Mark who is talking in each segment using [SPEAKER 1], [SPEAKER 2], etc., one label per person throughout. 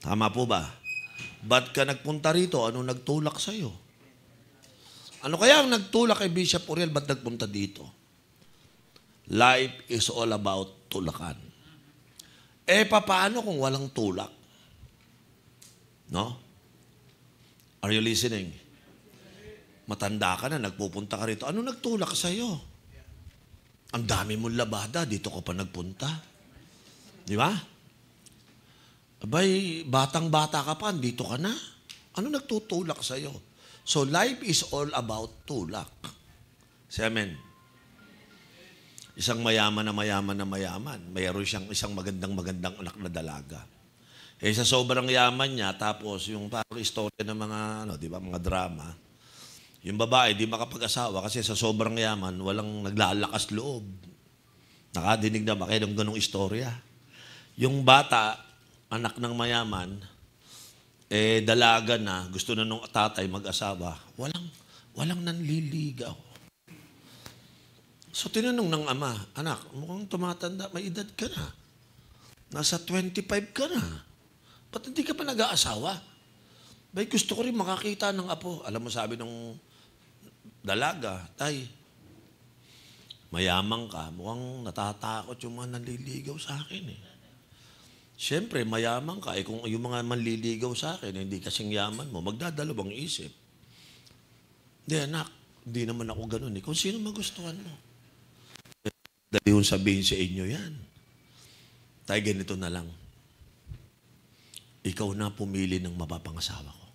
[SPEAKER 1] Tama po ba? Ba't ka nagpunta rito? Ano nagtulak sa'yo? Ano kaya ang nagtulak kay Bishop Uriel? Ba't nagpunta dito? Life is all about tulakan. Paano kung walang tulak? No? Are you listening? Matanda ka na, nagpupunta ka rito. Ano nagtulak sa'yo? Ang dami mong labada, dito ka pa nagpunta. Di ba? Abay, batang-bata ka pa, dito ka na. Ano nagtutulak sa'yo? So, life is all about tulak. Say amen. Isang mayaman na mayaman. Mayroon siyang isang magandang anak na dalaga. Sa sobrang yaman niya, tapos yung parang istorya ng mga, di ba, mga drama, yung babae, di makapag-asawa kasi sa sobrang yaman, walang naglalakas loob. Nakadinig na ba kayo ng ganong istorya? Yung bata, anak ng mayaman, dalaga na, gusto na nung tatay mag-asawa, walang nanliligaw. So tinanong ng ama, anak, mukhang tumatanda, may edad ka na. Nasa 25 ka na. Ba't hindi ka pa nag-aasawa? Bay, gusto ko rin makakita ng apo. Alam mo, sabi ng dalaga, tay, mayamang ka, mukhang natatakot yung mga nanliligaw sa akin eh. Siyempre, mayaman ka. Kung yung mga manliligaw sa akin, hindi kasing yaman mo, magdadalawang isip. Hindi, anak, hindi naman ako ganun eh. Kung sino magustuhan mo. Dali yung sabihin sa inyo yan. Tayo ganito na lang. Ikaw na pumili ng mapapangasawa ko.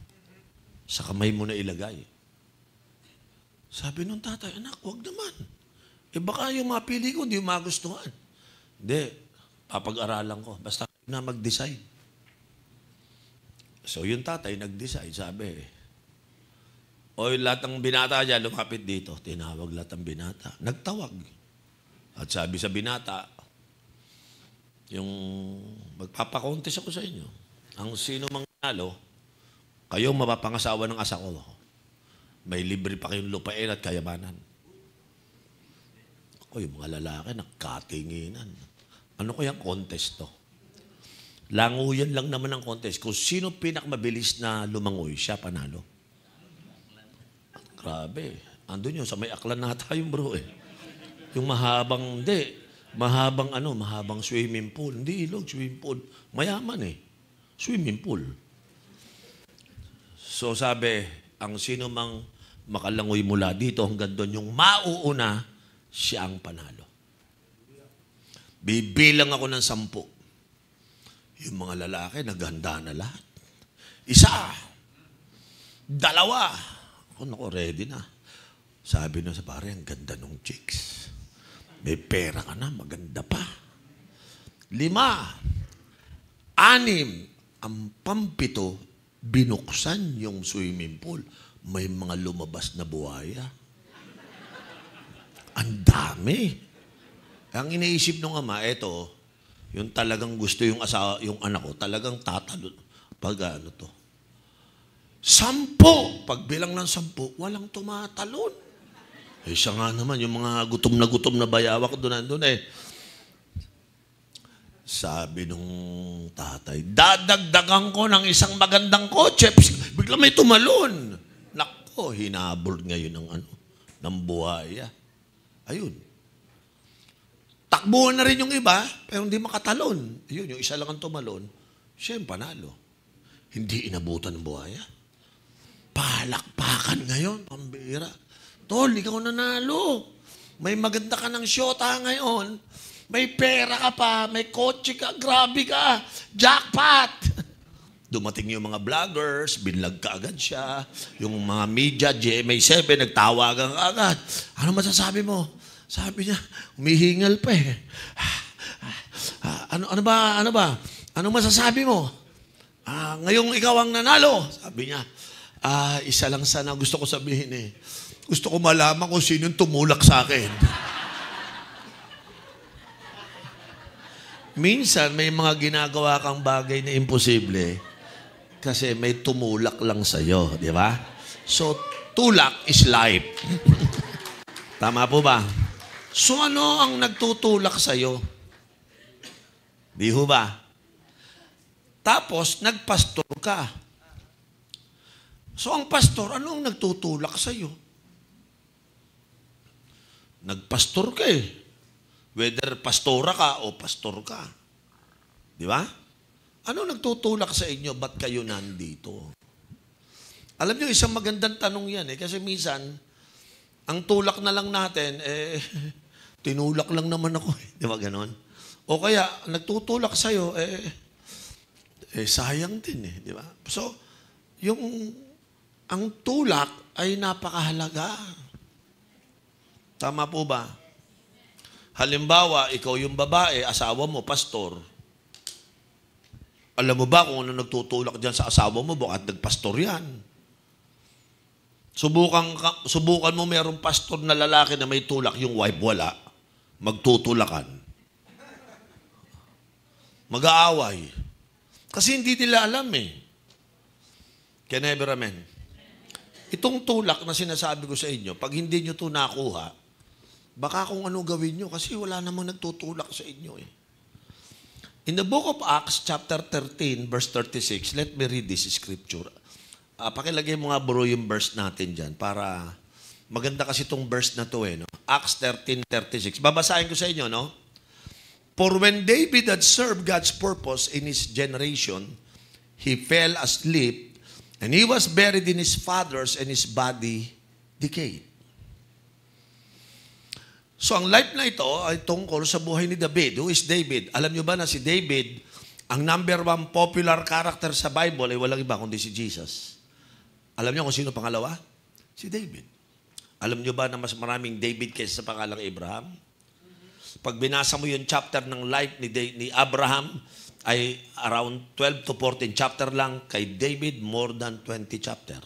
[SPEAKER 1] Sa kamay mo na ilagay. Sabi nung tatay, anak, huwag naman. Baka yung mapili ko, hindi yung magustuhan. Hindi, papag-aralan ko. Basta na mag-decide. So, yung tatay nag-decide, sabi, lahat ng binata dyan, lumapit dito. Tinawag lahat ng binata. Nagtawag. At sabi sa binata, yung magpapakontes ako sa inyo. Ang sino mang nalo, kayong mapapangasawa ng asa ko. May libre pa kayong lupain at kayamanan. Yung mga lalaki, nagkatinginan. Ano kayang contest to? Languyan lang naman ang contest. Kung sino pinakmabilis na lumangoy, siya panalo. Grabe. Andun yun, sa may aklan na tayo, bro eh. Yung mahabang swimming pool. Hindi ilog, swimming pool. Mayaman eh. Swimming pool. So sabi, ang sino mang makalangoy mula dito hanggang doon, yung mauuna, siya ang panalo. Bibilang ako ng 10. Yung mga lalaki, naghanda na lahat. 1, 2. Ako, ready na. Sabi na sa pare, ang ganda nung chicks. May pera ka na, maganda pa. 5, 6, ang 7, binuksan yung swimming pool. May mga lumabas na buhaya. Ang dami. Ang iniisip ng ama, yung talagang gusto yung asawa, yung anak ko, talagang tatalon. Pag 10. Pagbilang ng 10, walang tumatalon. Siya nga naman, yung mga gutom na bayawak doon eh. Sabi nung tatay, dadagdagan ko ng isang magandang kotse. Bigla may tumalon. Nako, hinabol ngayon ng buhaya. Ayun. Takbuhan na rin yung iba, pero hindi makatalon. Yun, yung isa lang ang tumalon, siya yung panalo. Hindi inabutan ng buhaya. Palakpakan ngayon, pambira. Tol, ikaw nanalo. May maganda ka ng syota ngayon. May pera ka pa, may kotse ka, grabe ka. Jackpot! Dumating yung mga vloggers, binlag ka agad siya. Yung mga media, GMA7, nagtawagan ka agad. Ano masasabi mo? Sabi niya, humihingal pa eh. Ano ba? Ano masasabi mo? Ngayong ikaw ang nanalo. Sabi niya, isa lang sana gusto ko sabihin eh. Gusto ko malaman kung sino yung tumulak sa akin. Minsan, may mga ginagawa kang bagay na imposible kasi may tumulak lang sa'yo, di ba? So, tulak is life. Tama po ba? So ano ang nagtutulak sa'yo? Di ho ba? Tapos, nagpastor ka. So, ang pastor, ano ang nagtutulak sa'yo? Nagpastor ka eh. Whether pastora ka o pastor ka. Di ba? Ano nagtutulak sa inyo? Ba't kayo nandito? Alam niyo, isang magandang tanong yan eh. Kasi minsan, ang tulak na lang natin, tinulak lang naman ako eh. Di ba ganon? O kaya, nagtutulak sa'yo, sayang din eh. Di ba? So, ang tulak ay napakahalaga. Tama po ba? Halimbawa, ikaw yung babae, asawa mo, pastor. Alam mo ba kung ano nagtutulak dyan sa asawa mo? Bakit nagpastor yan? Subukan mo mayroong pastor na lalaki na may tulak, yung wife wala. Magtutulakan. Mag-aaway. Kasi hindi nila alam eh. Can I ever amen? Itong tulak na sinasabi ko sa inyo, pag hindi nyo ito nakuha, baka kung ano gawin nyo kasi wala namang nagtutulak sa inyo eh. In the book of Acts, chapter 13, verse 36, let me read this scripture. Pakilagay mo nga bro yung verse natin dyan para maganda kasi itong verse na to eh. No? Acts 13:36. Babasahin ko sa inyo, no? For when David had served God's purpose in his generation, he fell asleep and he was buried in his fathers and his body decayed. So ang life na ito ay tungkol sa buhay ni David. Who is David? Alam nyo ba na si David, ang number one popular character sa Bible ay walang iba kundi si Jesus. Alam nyo kung sino pangalawa? Si David. Alam nyo ba na mas maraming David kaysa sa pangalang Abraham? Pag binasa mo yung chapter ng life ni Abraham, ay around 12 to 14 chapter lang. Kay David, more than 20 chapter.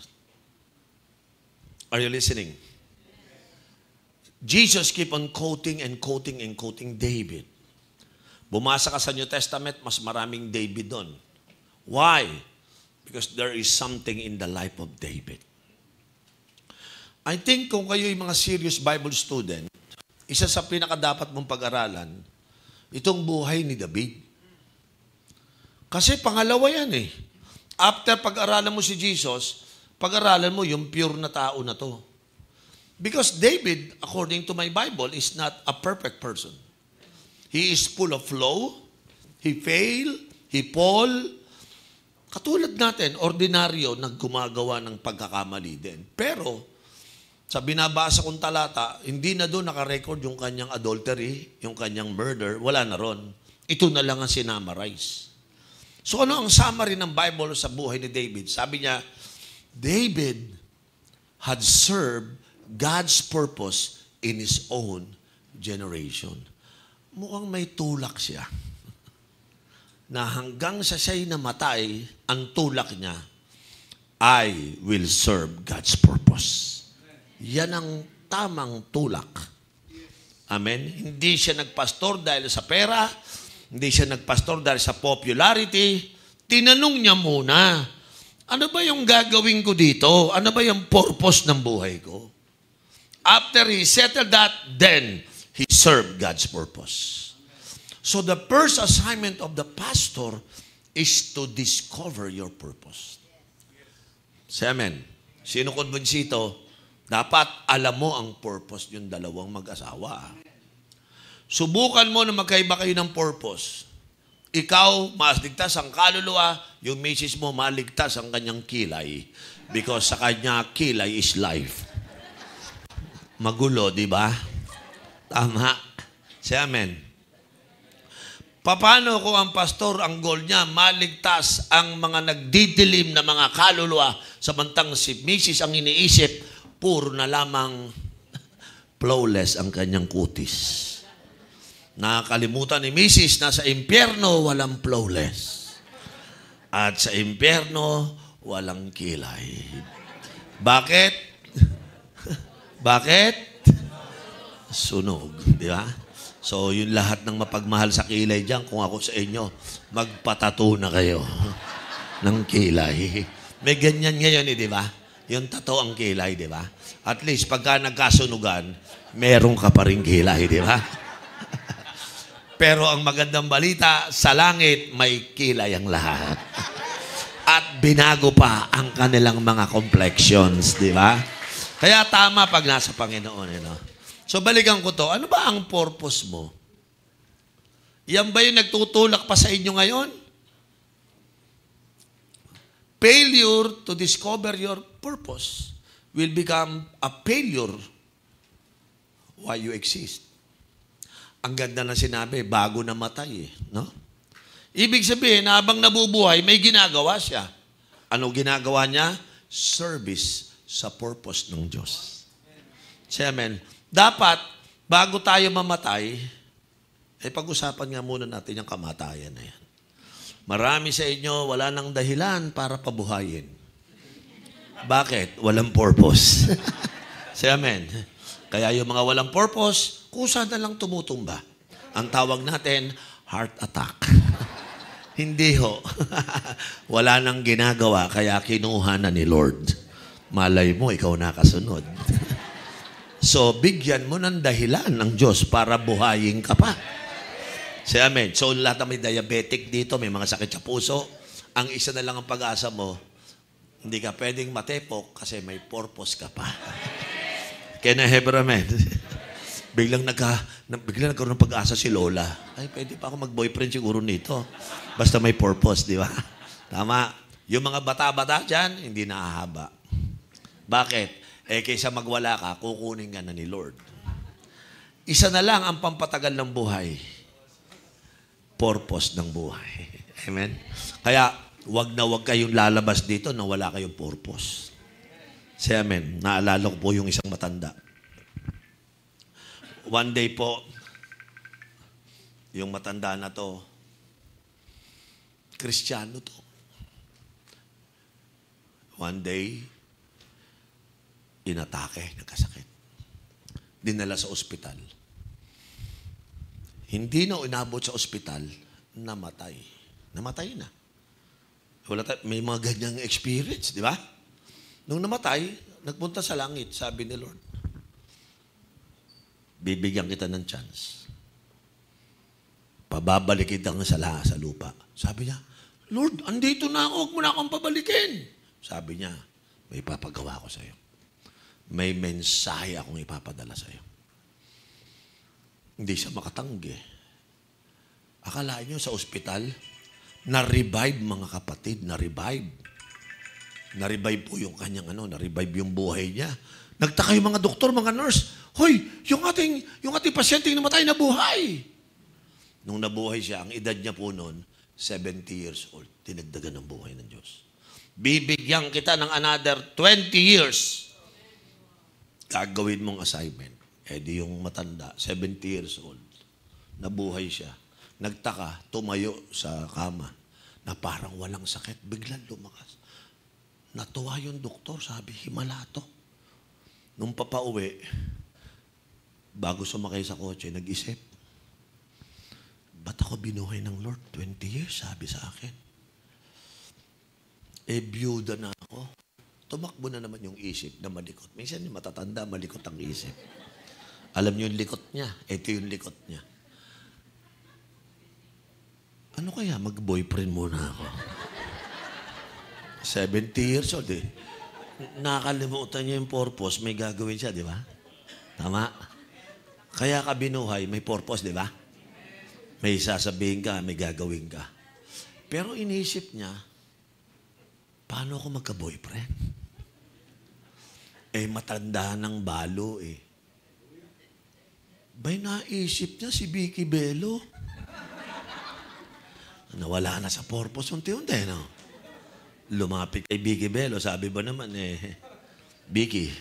[SPEAKER 1] Are you listening? Jesus keep on quoting and quoting and quoting David. Bumasa ka sa New Testament, mas maraming David doon. Why? Because there is something in the life of David. I think kung kayo yung mga serious Bible student, isa sa pinakadapat mong pag-aralan, itong buhay ni David. Kasi pangalawa yan eh. After pag-aralan mo si Jesus, pag-aralan mo yung pure na tao na to. Because David, according to my Bible, is not a perfect person. He is full of flaw. He fail. He fall. Katulad natin, ordinaryo, nagkumagawa ng pagkakamali din. Pero, sa binabasa kong talata, hindi na doon nakarecord yung kanyang adultery, yung kanyang murder, wala na ron. Ito na lang ang sinamarize. So ano ang summary ng Bible sa buhay ni David? Sabi niya, David had served God's purpose in his own generation. Mukhang may tulak siya. Na hanggang sa siya'y namatay, ang tulak niya, I will serve God's purpose. Yan ang tamang tulak. Amen? Hindi siya nagpastor dahil sa pera, hindi siya nagpastor dahil sa popularity. Tinanong niya muna, ano ba yung gagawin ko dito? Ano ba yung purpose ng buhay ko? After he settled that, then he served God's purpose. So the first assignment of the pastor is to discover your purpose. Say amen. Sino konbensito? Dapat alam mo ang purpose yung dalawang mag-asawa. Subukan mo na magkaiba kayo ng purpose. Ikaw, maligtas ang kaluluwa, yung misis mo, maligtas ang kanyang kilay. Because sa kanya, kilay is life. Magulo, di ba? Tama. Say amen. Paano kung ang pastor, ang goal niya, maligtas ang mga nagdidilim na mga kaluluwa, samantang si misis ang iniisip, puro na lamang flawless ang kanyang kutis. Nakakalimutan ni misis na sa impyerno walang flawless. At sa impyerno walang kilay. Bakit? Bakit? Sunog. Di ba? So, yung lahat ng mapagmahal sa kilay dyan, kung ako sa inyo, magpatato na kayo ng kilay. May ganyan ngayon di ba? Yung tato ang kilay, di ba? At least, pagka nagkasunugan, meron ka pa rin kilay, di ba? Pero ang magandang balita, sa langit, may kilay ang lahat. binago pa ang kanilang mga complexions, di ba? Kaya tama pag nasa Panginoon. So balikan ko to, ano ba ang purpose mo? Yan ba yung nagtutulak pa sa inyo ngayon? Failure to discover your purpose will become a failure while you exist. Ang ganda na sinabi, bago namatay no? Ibig sabihin, habang nabubuhay, may ginagawa siya. Ano ginagawa niya? Service sa purpose ng Diyos. Amen. Dapat, bago tayo mamatay, pag-usapan nga muna natin yung kamatayan na yan. Marami sa inyo, wala nang dahilan para pabuhayin. Bakit? Walang purpose. Amen. Kaya yung mga walang purpose, kusa na lang tumutumba. Ang tawag natin, heart attack. Hindi ho. Wala nang ginagawa, kaya kinuha na ni Lord. Malay mo, ikaw nakasunod. So, bigyan mo ng dahilan ng Diyos para buhayin ka pa. Amen. So, lahat na may diabetic dito, may mga sakit sa puso, ang isa na lang ang pag-asa mo, hindi ka pwedeng matepok kasi may purpose ka pa. Kaya na amen. Biglang nagkaroon ng pag-asa si Lola. Ay, pwede pa ako mag-boyfriend siguro nito. Basta may purpose, di ba? Tama. Yung mga bata-bata dyan, hindi nakahaba. Bakit? Kaysa magwala ka, kukunin ka na ni Lord. Isa na lang ang pampatagal ng buhay. Purpose ng buhay. Amen? Kaya, wag na wag kayong lalabas dito na wala kayong purpose. Say amen. Naalala ko po yung isang matanda. One day po, yung matanda na to, Kristiyano to. One day, inatake, nagkasakit. Dinala sa ospital. Hindi na inabot sa ospital, namatay. Namatay na. May mga ganyang experience, di ba? Nung namatay, nagpunta sa langit, sabi ni Lord, bibigyan kita ng chance. Pababalik kita sa lupa. Sabi niya, Lord, andito na ako, huwag mo na akong pabalikin. Sabi niya, may ipapagawa ko sa iyo. May mensahe akong ipapadala sa iyo. Hindi siya makatanggi. Akala niyo sa ospital, na-revive mga kapatid, na-revive. Na-revive po yung kanyang na-revive yung buhay niya. Nagtaka yung mga doktor, mga nurse, hoy, yung ating pasyenteng namatay, nabuhay. Nung nabuhay siya, ang edad niya po noon, 70 years old. Tinagdagan ng buhay ng Diyos. Bibigyan kita ng another 20 years. Gagawin mong assignment. Di yung matanda, 70 years old. Nabuhay siya. Nagtaka, tumayo sa kama na parang walang sakit. Biglang lumakas. Natuwa yung doktor, sabi, himala to. Nung papauwi, bago sumakay sa kotse, nag-isip, ba't ako binuhay ng Lord? 20 years, sabi sa akin. Byuda na ako. Tumakbo na naman yung isip na malikot. Minsan yung matatanda, malikot ang isip. Alam niyo yung likot niya. Ito yung likot niya. Ano kaya? Mag-boyfriend muna ako. 70 years old eh. Nakakalimutan niya yung purpose, may gagawin siya, di ba? Tama? Kaya ka binuhay, may purpose, di ba? May sasabihin ka, may gagawin ka. Pero iniisip niya, paano ako magka-boyfriend? Matanda ng balo eh. Bay, naisip niya si Vicky Bello. Nawala na sa purpose unti-unti, no? Lumapit kay Vicky Bello, sabi ba naman Vicky,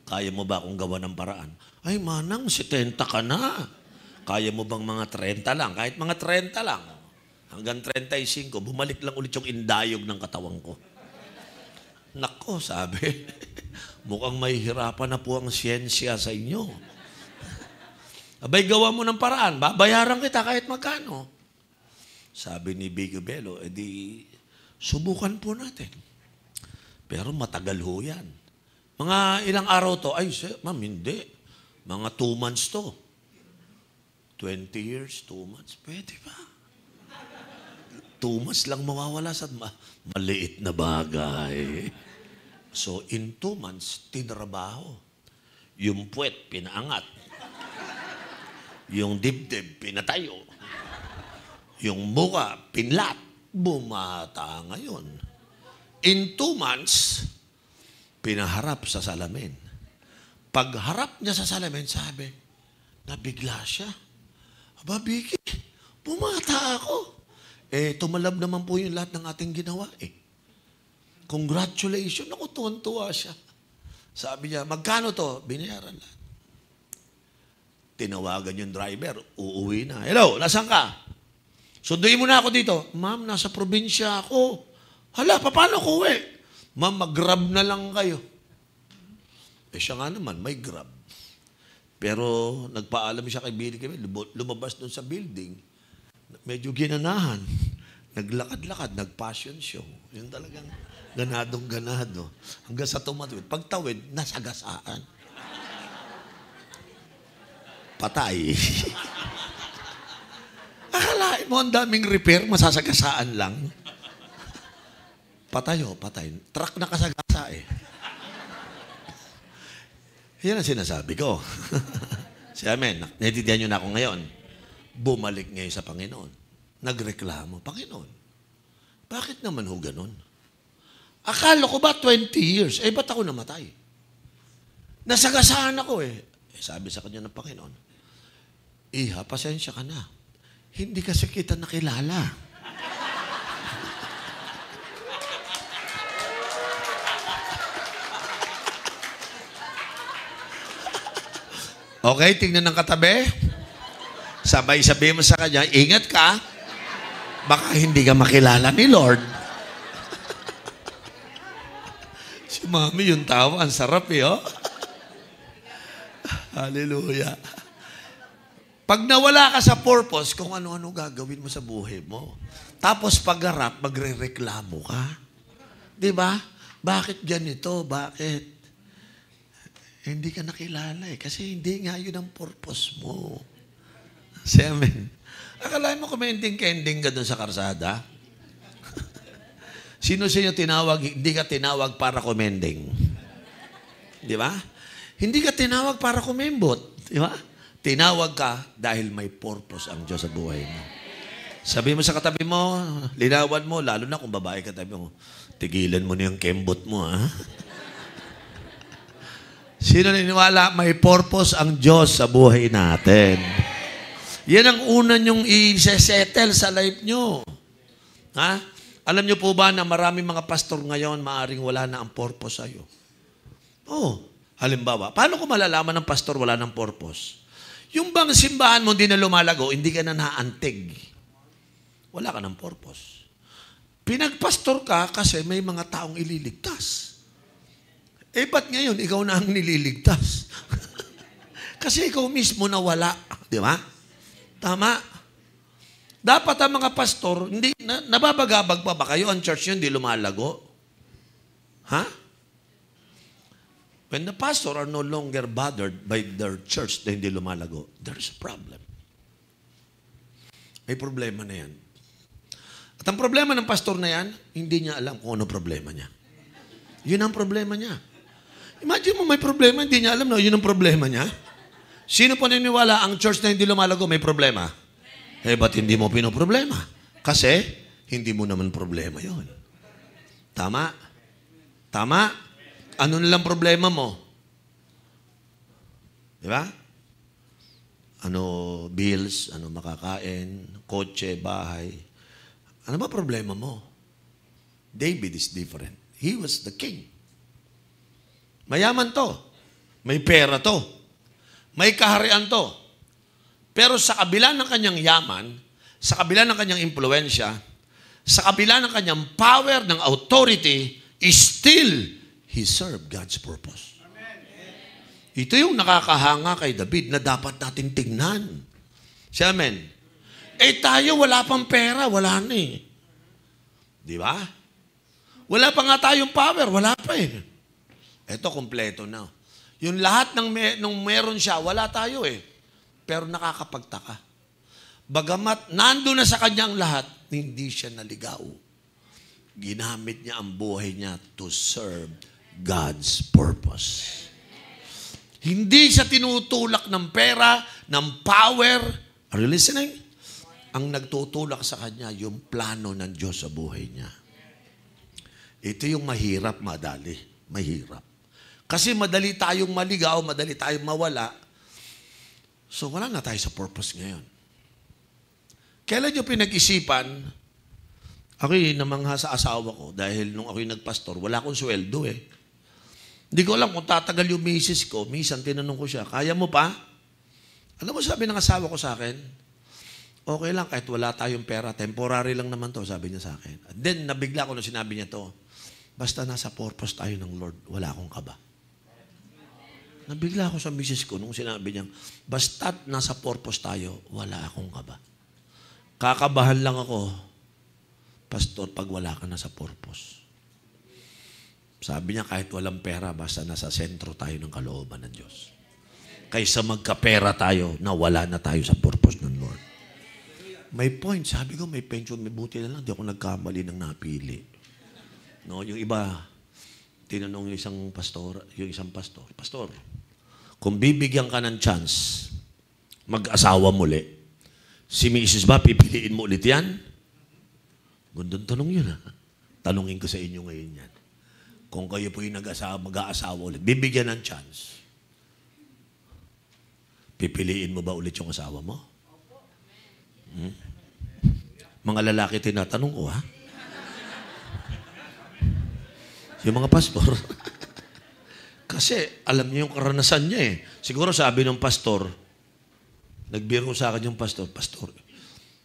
[SPEAKER 1] kaya mo ba akong gawa ng paraan? Ay, manang, 70 ka na. Kaya mo bang mga 30 lang? Kahit mga 30 lang. Hanggang 35, bumalik lang ulit yung indayog ng katawan ko. Nako, sabi, mukhang may hirapan na po ang siyensya sa inyo. Abay, gawa mo ng paraan. Babayaran kita kahit magkano. Sabi ni Vicky Bello, subukan po natin. Pero matagal ho yan. Mga ilang araw to, ay, ma'am, hindi. Mga 2 months to. 20 years, 2 months, pwede ba? 2 months lang mawawala sa maliit na bagay. So, in 2 months, tinrabaho. Yung puwet, pinaangat. Yung dibdib, pinatayo. Yung muka, pinlat. Bumata ngayon. In 2 months, pinaharap sa salamin. Pagharap niya sa salamin, sabi, nabigla siya. Aba, Vicky, bumata ako. Tumalab naman po yung lahat ng ating ginawa Congratulations. Ako, tuwan-tuwa siya. Sabi niya, magkano to? Binayaran lahat. Tinawagan yung driver, uuwi na. Hello, nasaan ka? Sunduin mo na ako dito. Ma'am, nasa probinsya ako. Hala, paano ko uwi? Ma'am, mag-grab na lang kayo. Siya nga naman, may grab. Pero nagpaalam siya kay Billy kami, lumabas doon sa building. Medyo ginanahan. Naglakad-lakad, nag-passion show. Yun talagang ganadong-ganado. Hanggang sa tumatawid. Pagtawid, nasagasaan. Patay. Akalain mo, ang daming repair, masasagasaan lang. Patay. Truck na kasagasa Yan ang sinasabi ko. Siya, amen. Naintindihan nyo na ako ngayon. Bumalik ngayon sa Panginoon. Nagreklamo, Panginoon, bakit naman ho ganun? Akala ko ba 20 years? Ba't ako namatay? Nasagasaan ako sabi sa kanya ng Panginoon, Iha, pasensya ka na. Hindi kasi kita nakilala. Okay, tingnan ng katabi. Sabay sabihin mo sa kanya, ingat ka. Baka hindi ka makilala ni Lord. Si Mami, yung tawa, ang sarap Hallelujah. Pag nawala ka sa purpose, kung ano-ano gagawin mo sa buhay mo. Tapos pagharap, magre-reklamo ka. Di ba? Bakit ganito? Bakit? Hindi ka nakilala kasi hindi nga yun ang purpose mo. Say amen. Akalain mo kumending-kending ka doon sa karsada? Sino sa inyo tinawag, hindi ka tinawag para kumending? Di ba? Hindi ka tinawag para kumembot. Di ba? Tinawag ka dahil may purpose ang Diyos sa buhay mo. Sabi mo sa katabi mo, linawan mo, lalo na kung babae katabi mo, tigilan mo na yung kembot mo, Sino naniniwala? May purpose ang Diyos sa buhay natin. Yan ang una nyong i-settle sa life nyo. Alam nyo po ba na maraming mga pastor ngayon maaring wala na ang purpose sa'yo? Halimbawa, paano ko malalaman ng pastor wala ng purpose? Yung bang simbahan mo hindi na lumalago, hindi ka na naantig. Wala ka ng purpose. Pinagpastor ka kasi may mga taong ililigtas. Ba't ngayon ikaw na ang nililigtas? Kasi ikaw mismo nawala. Di ba? Tama. Dapat ang mga pastor, hindi, nababagabag pa ba kayo? Ang church nyo hindi lumalago? When the pastor are no longer bothered by their church na hindi lumalago, there's a problem. May problema na yan. At ang problema ng pastor na yan, hindi niya alam kung ano problema niya. Yun ang problema niya. Imagine mo may problema, hindi niya alam na yun ang problema niya. Sino po naniniwala ang church na hindi lumalago may problema? Ba't hindi mo pinoproblema? Kasi, hindi mo naman problema yun. Tama? Tama? Ano nilang problema mo? Di ba? Ano, bills, ano makakain, kotse, bahay. Ano ba problema mo? David is different. He was the king. Mayaman to. May pera to. May kaharian to. Pero sa kabila ng kanyang yaman, sa kabila ng kanyang impluensya, sa kabila ng kanyang power, ng authority, still, he served God's purpose. Ito yung nakakahanga kay David na dapat natin tingnan. Siya, amen. Tayo wala pang pera, wala na Di ba? Wala pa nga tayong power, wala pa Ito, kompleto na. Yung lahat nung meron siya, wala tayo Pero nakakapagtaka. Bagamat nando na sa kanyang lahat, hindi siya naligaw. Ginamit niya ang buhay niya to serve God's purpose. Hindi siya tinutulak ng pera, ng power. Are you listening? Ang nagtutulak sa kanya, yung plano ng Diyos sa buhay niya. Ito yung mahirap, madali. Mahirap. Kasi madali tayong maligaw, madali tayong mawala. So wala na tayo sa purpose ngayon. Kailan nyo pinag-isipan, ako'y namangha sa asawa ko dahil nung ako'y nagpastor, wala akong sweldo eh. Hindi ko alam kung tatagal yung misis ko. Minsan tinanong ko siya, kaya mo pa? Alam mo sabi ng asawa ko sa akin, okay lang kahit wala tayong pera, temporary lang naman to, sabi niya sa akin. Then nabigla ko nung sinabi niya to, basta nasa purpose tayo ng Lord, wala akong kaba. Nabigla ako sa misis ko nung sinabi niya, basta't nasa purpose tayo, wala akong kaba. Kakabahan lang ako, pastor, pag wala ka na sa purpose. Sabi niya, kahit walang pera, basta nasa sentro tayo ng kalooban ng Diyos. Kaysa magkapera tayo, na wala na tayo sa purpose ng Lord. May point. Sabi ko, may pension, may buti na lang. Di ako nagkamali ng napili. No, yung iba, tinanong yung isang pastor, Pastor, kung bibigyan ka ng chance, mag-asawa muli, si Mrs. ba, pipiliin mo ulit yan? Gandang tanong yun, ha? Tanungin ko sa inyo ngayon yan. Kung kayo po yung mag-aasawa ulit, bibigyan ng chance, pipiliin mo ba ulit yung asawa mo? Mga lalaki tinatanong ko, ha? Yung mga pastor. Kasi alam niyo yung karanasan niya eh. Siguro sabi ng pastor, nagbiro sa akin yung pastor, Pastor,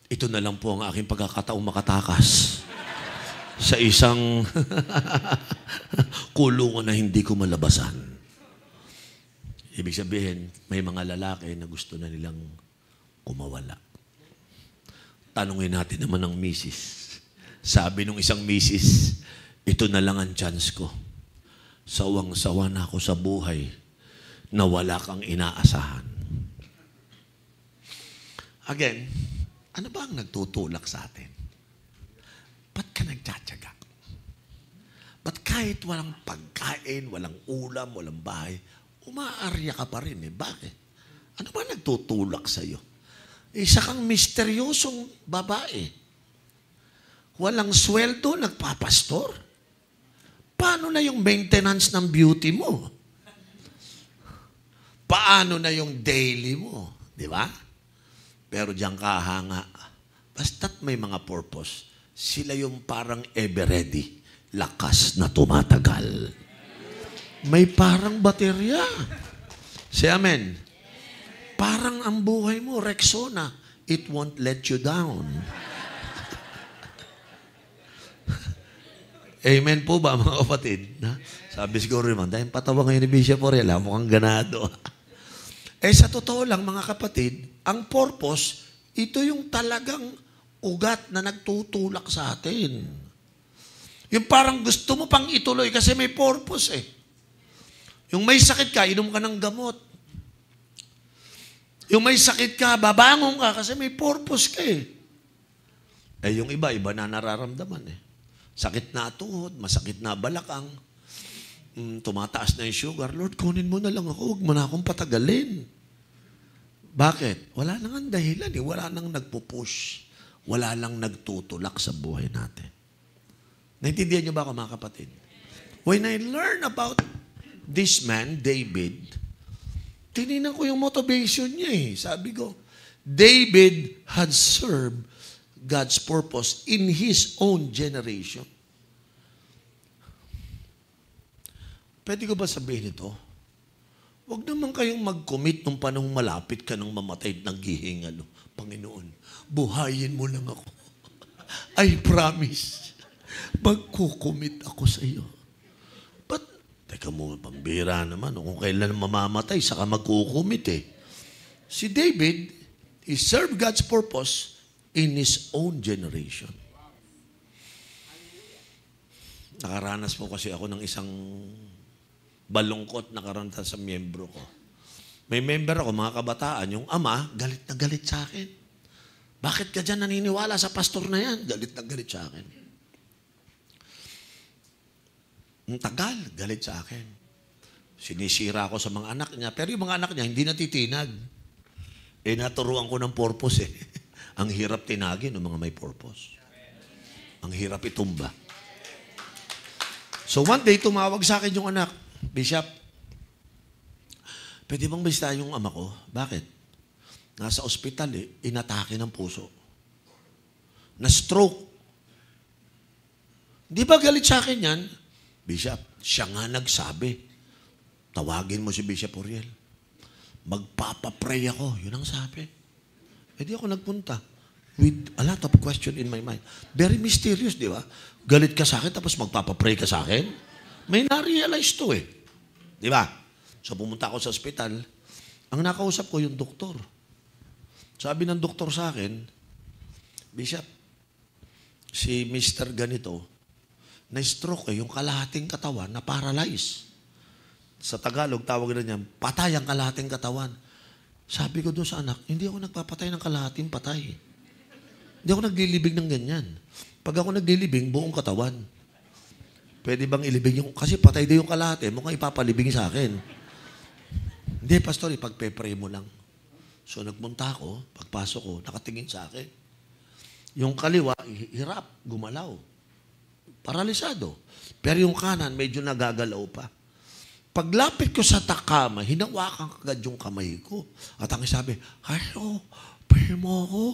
[SPEAKER 1] ito na lang po ang aking pagkakataong makatakas sa isang kulungan na hindi ko malabasan. Ibig sabihin, may mga lalaki na gusto na nilang kumawala. Tanungin natin naman ang misis. Sabi nung isang misis, ito na lang ang chance ko. Sawang-sawa na ako sa buhay na wala kang inaasahan. Again, ano ba ang nagtutulak sa atin? Ba't ka nagtsatsaga? Ba't kahit walang pagkain, walang ulam, walang bahay, umaarya ka pa rin eh? Bakit? Ano ba nagtutulak sa'yo? Isa kang misteryosong babae. Walang sweldo, nagpapastor. Paano na yung maintenance ng beauty mo? Paano na yung daily mo? Di ba? Pero diyan ka hanga. Basta't may mga purpose, sila yung parang ever ready, lakas na tumatagal. May parang baterya. Say amen. Parang ang buhay mo, Rexona, it won't let you down. Amen po ba, mga kapatid? Sabi siguro naman, dahil patawa ngayon ni Bishop Orella, mukhang ganado. Sa totoo lang, mga kapatid, ang purpose, ito yung talagang ugat na nagtutulak sa atin. Yung parang gusto mo pang ituloy kasi may purpose eh. Yung may sakit ka, inom ka ng gamot. Yung may sakit ka, babangon ka kasi may purpose ka eh. Yung iba na nararamdaman eh. Sakit na tuhod, masakit na balakang, tumataas na yung sugar. Lord, kunin mo na lang ako, huwag mo na akong patagalin. Bakit? Wala nang ang dahilan eh. Wala nang nagpupush. Wala nang nagtutulak sa buhay natin. Naintindihan niyo ba ako, mga kapatid? When I learn about this man, David, tininan ko yung motivation niya eh. Sabi ko, David had served God's purpose in his own generation. Pwede ko ba sabihin ito? Huwag naman kayong mag-commit nung panahong malapit ka nang mamatay ng gihingan. Panginoon, buhayin mo lang ako. I promise, magkukumit ako sa iyo. But, teka mo, pambira naman. Kung kailan mamamatay, saka magkukumit eh. Si David, he served God's purpose in his own generation. Nakaranas po kasi ako ng isang balungkot na karanasan sa miyembro ko. May member ako, mga kabataan, yung ama, galit na galit sa akin. Bakit ka dyan naniniwala sa pastor na yan? Galit na galit sa akin. Ang tagal, galit sa akin. Sinisira ako sa mga anak niya, pero yung mga anak niya hindi natitinag. Naturuan ko ng purpose eh. Ang hirap tinagin ng mga may purpose. Ang hirap itumba. So one day, tumawag sa akin yung anak, Bishop, pwede bang bisita yung ama ko? Bakit? Nasa ospital inatake ng puso. Na-stroke. Di ba galit sa akin yan? Bishop, siya nga nagsabi, tawagin mo si Bishop Uriel. Magpapapray ako. Yun ang sabi. Di ako nagpunta. With a lot of question in my mind. Very mysterious, di ba? Galit ka sa akin, tapos magpapapray ka sa akin? May na-realize to Di ba? So pumunta ako sa ospital. Ang nakausap ko yung doktor. Sabi ng doktor sa akin, Bishop, si Mr. Ganito, na-stroke yung kalahating katawan na paralyze. Sa Tagalog, tawag na niya, patay ang kalahating katawan. Sabi ko doon sa anak, hindi ako nagpapatay ng kalahating patay. Hindi ako naglilibing ng ganyan. Pag ako naglilibing, buong katawan. Pwede bang ilibing yung, kasi patay din yung kalahati, mukhang ipapalibing sa akin. Hindi, pastor, ipagpe-pray mo lang. So nagpunta ako, pagpasok ko, nakatingin sa akin. Yung kaliwa, hirap, gumalaw. Paralisado. Pero yung kanan, medyo nagagalaw pa. Paglapit ko sa takama, hinawakan kagad yung kamay ko. At ang sabi, pray mo ako.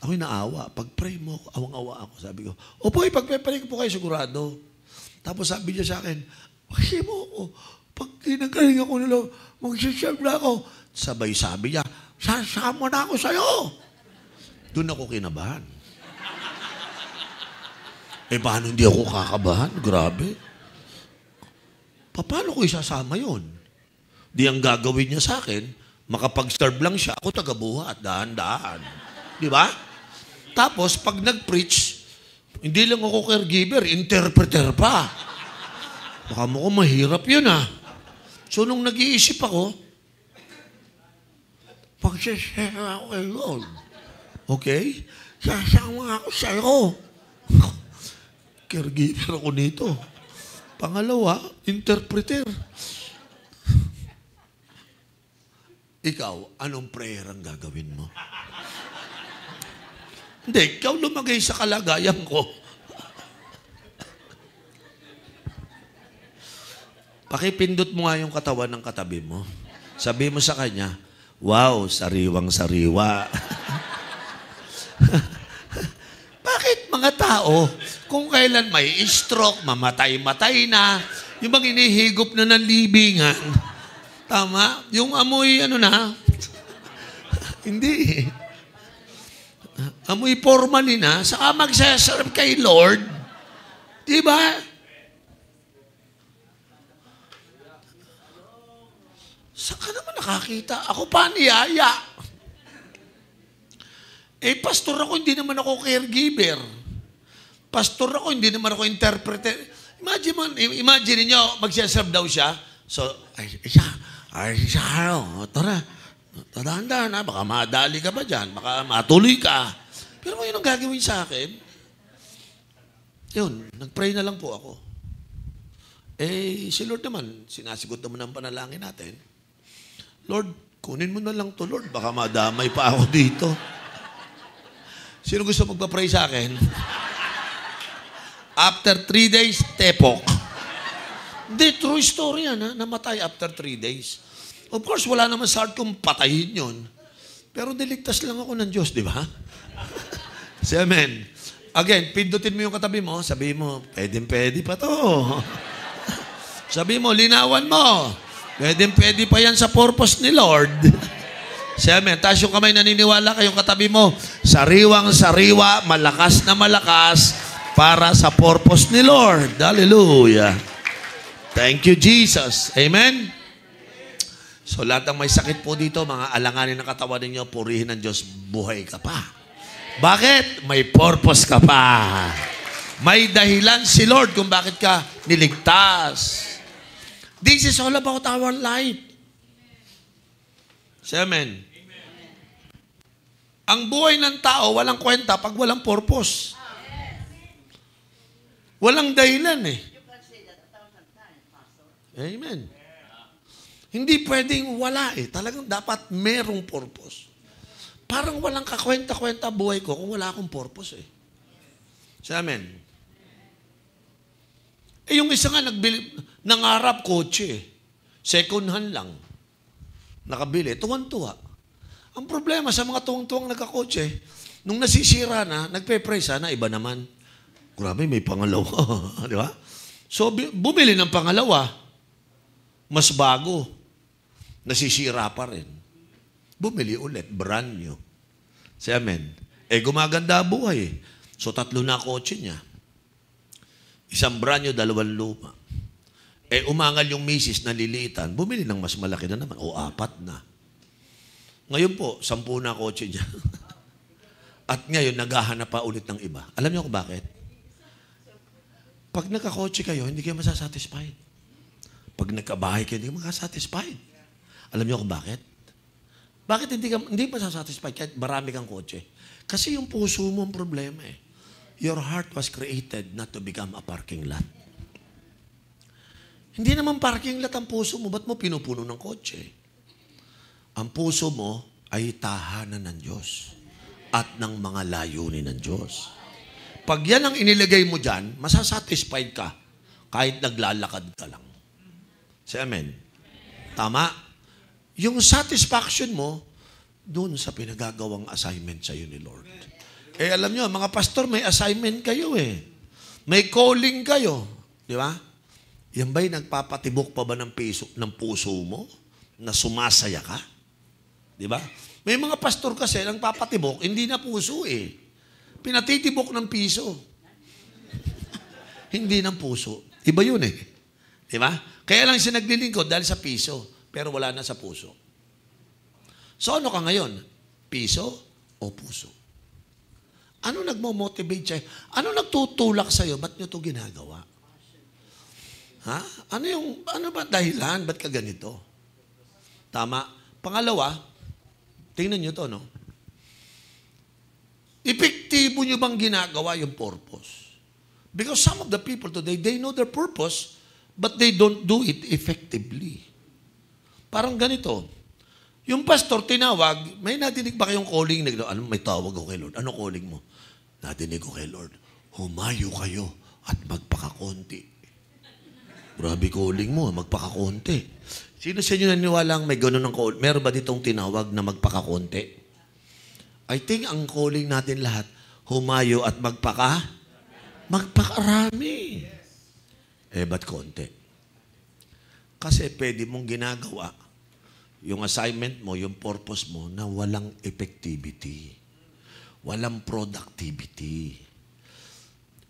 [SPEAKER 1] Ako'y naawa. Pag pray mo ako, awang-awa ako. Sabi ko, opo, pagpe-pray ko po kayo sigurado. Tapos sabi niya sa akin, pray mo ako. Pag kinagaling ako nila, mag-serve na ako. Sabay sabi niya, sasama na ako sa'yo. Doon ako kinabahan. Paano hindi ako kakabahan? Grabe. Paano ko isasama yun? Di ang gagawin niya sa akin, makapag-serve lang siya, ako tagabuhat, dahan-dahan. Di ba? Tapos, pag nag-preach, hindi lang ako caregiver, interpreter pa. Baka mo ko mahirap yun So, nung nag-iisip ako, pagsasaya ako kay Lord. Okay? Sasama ako sa'yo. Caregiver ako nito. Pangalawa, interpreter. Ikaw, anong prayer ang gagawin mo? Hindi, ikaw lumagay sa kalagayan ko. Pakipindot mo nga yung katawan ng katabi mo. Sabi mo sa kanya, wow, sariwang-sariwa. Bakit mga tao, kung kailan may stroke, mamatay-matay na, yung bang inihigop na ng libingan, tama? Yung amoy, hindi. Amoy formalin saka magsasarap kay Lord. Di ba? Saan ka naman nakakita? Ako pa niyaya. Pastor ako, hindi naman ako caregiver. Pastor ako, hindi naman ako interpreter. Imagine niyo, magsaserve daw siya. So, tara, tadaan na, baka madali ka ba dyan, baka matuloy ka. Pero yun ang gagawin sa akin. Yun, nag-pray na lang po ako. Si Lord naman, sinasigot naman ang panalangin natin. Lord, kunin mo na lang to, Lord, baka madamay pa ako dito. Sino gusto magpa-pray sa akin? After 3 days, tepok. Hindi, true story namatay after 3 days. Of course, wala naman sa heart kong patayin yun. Pero niligtas lang ako ng Diyos, di ba? Say amen. Again, pindutin mo yung katabi mo, sabi mo, pwede pa to. Sabi mo, linawan mo. Pwede pa yan sa purpose ni Lord. Say amen. Taas yung kamay, naniniwala kayong katabi mo, sariwang-sariwa, malakas na malakas, para sa purpose ni Lord. Hallelujah. Thank you, Jesus. Amen? So, lahat ng may sakit po dito, mga alanganin ng katawan ninyo, purihin ng Diyos, buhay ka pa. Bakit? May purpose ka pa. May dahilan si Lord kung bakit ka niligtas. This is all about our life. Say amen. Ang buhay ng tao, walang kwenta pag walang purpose. Walang dahilan eh. Amen. Hindi pwedeng wala eh. Talagang dapat merong purpose. Parang walang kakwenta-kwenta buhay ko kung wala akong purpose eh. Sa amen. Eh yung isa nga nangarap kotse eh. Second hand lang. Nakabili. Tuwan-tuwa. Ang problema sa mga tuwang-tuwang nagkakotse, nung nasisira na, nagpe-pray sana, iba naman. Grabe, may pangalawa. Di ba? So, bumili ng pangalawa. Mas bago. Nasisira pa rin. Bumili ulit. Brand new. Say amen. Eh, gumaganda buhay. So, 3 na kotse niya. Isang brand new, 2 luma. Eh, umangal yung misis na liliitan. Bumili ng mas malaki na naman. O, 4 na. Ngayon po, 10 na kotse niya. At ngayon, naghahanap pa ulit ng iba. Alam niyo kung bakit? Pag nagkakotse kayo, hindi kayo masasatisfied. Pag nagkabahay kayo, hindi kayo masasatisfied. Alam niyo kung bakit? Bakit hindi masasatisfied kahit marami kang kotse? Kasi yung puso mo ang problema eh. Your heart was created not to become a parking lot. Hindi naman parking lot ang puso mo. Ba't mo pinupuno ng kotse? Ang puso mo ay tahanan ng Diyos at ng mga layunin ng Diyos. Pag yan ang inilagay mo dyan, masasatisfied ka kahit naglalakad ka lang. Say amen. Tama? Yung satisfaction mo, dun sa pinagagawang assignment sa'yo ni Lord. Eh alam nyo, mga pastor, may assignment kayo eh. May calling kayo. Di ba? Yan ba'y nagpapatibok pa ba ng puso mo na sumasaya ka? Di ba? May mga pastor kasi nang papatibok, hindi na puso eh. Pinatitibok ng piso. Hindi ng puso. Iba yun eh. Di ba? Kaya lang siya naglilingkod dahil sa piso, pero wala na sa puso. So ano ka ngayon? Piso o puso? Ano nagmo-motivate sa'yo? Ano nagtutulak sa'yo? Ba't nyo ito ginagawa? Ha? Ano ba dahilan? Ba't ka ganito? Tama. Pangalawa, tingnan nyo to, no? Epektibo nyo bang ginagawa yung purpose? Because some of the people today, they know their purpose, but they don't do it effectively. Parang ganito. Yung pastor tinawag, may natinig ba kayong calling? May tawag ako kay Lord. Ano calling mo? Natinig ko kay Lord. Humayo kayo at magpakakonti. Grabe calling mo, magpakakonti. Sino sa inyo naniwalang may gano'n ng call? Meron ba ditong tinawag na magpakakonti? I think ang calling natin lahat, humayo at magpakarami. Eh, ba't konti? Kasi pwede mong ginagawa yung assignment mo, yung purpose mo, na walang effectivity. Walang productivity.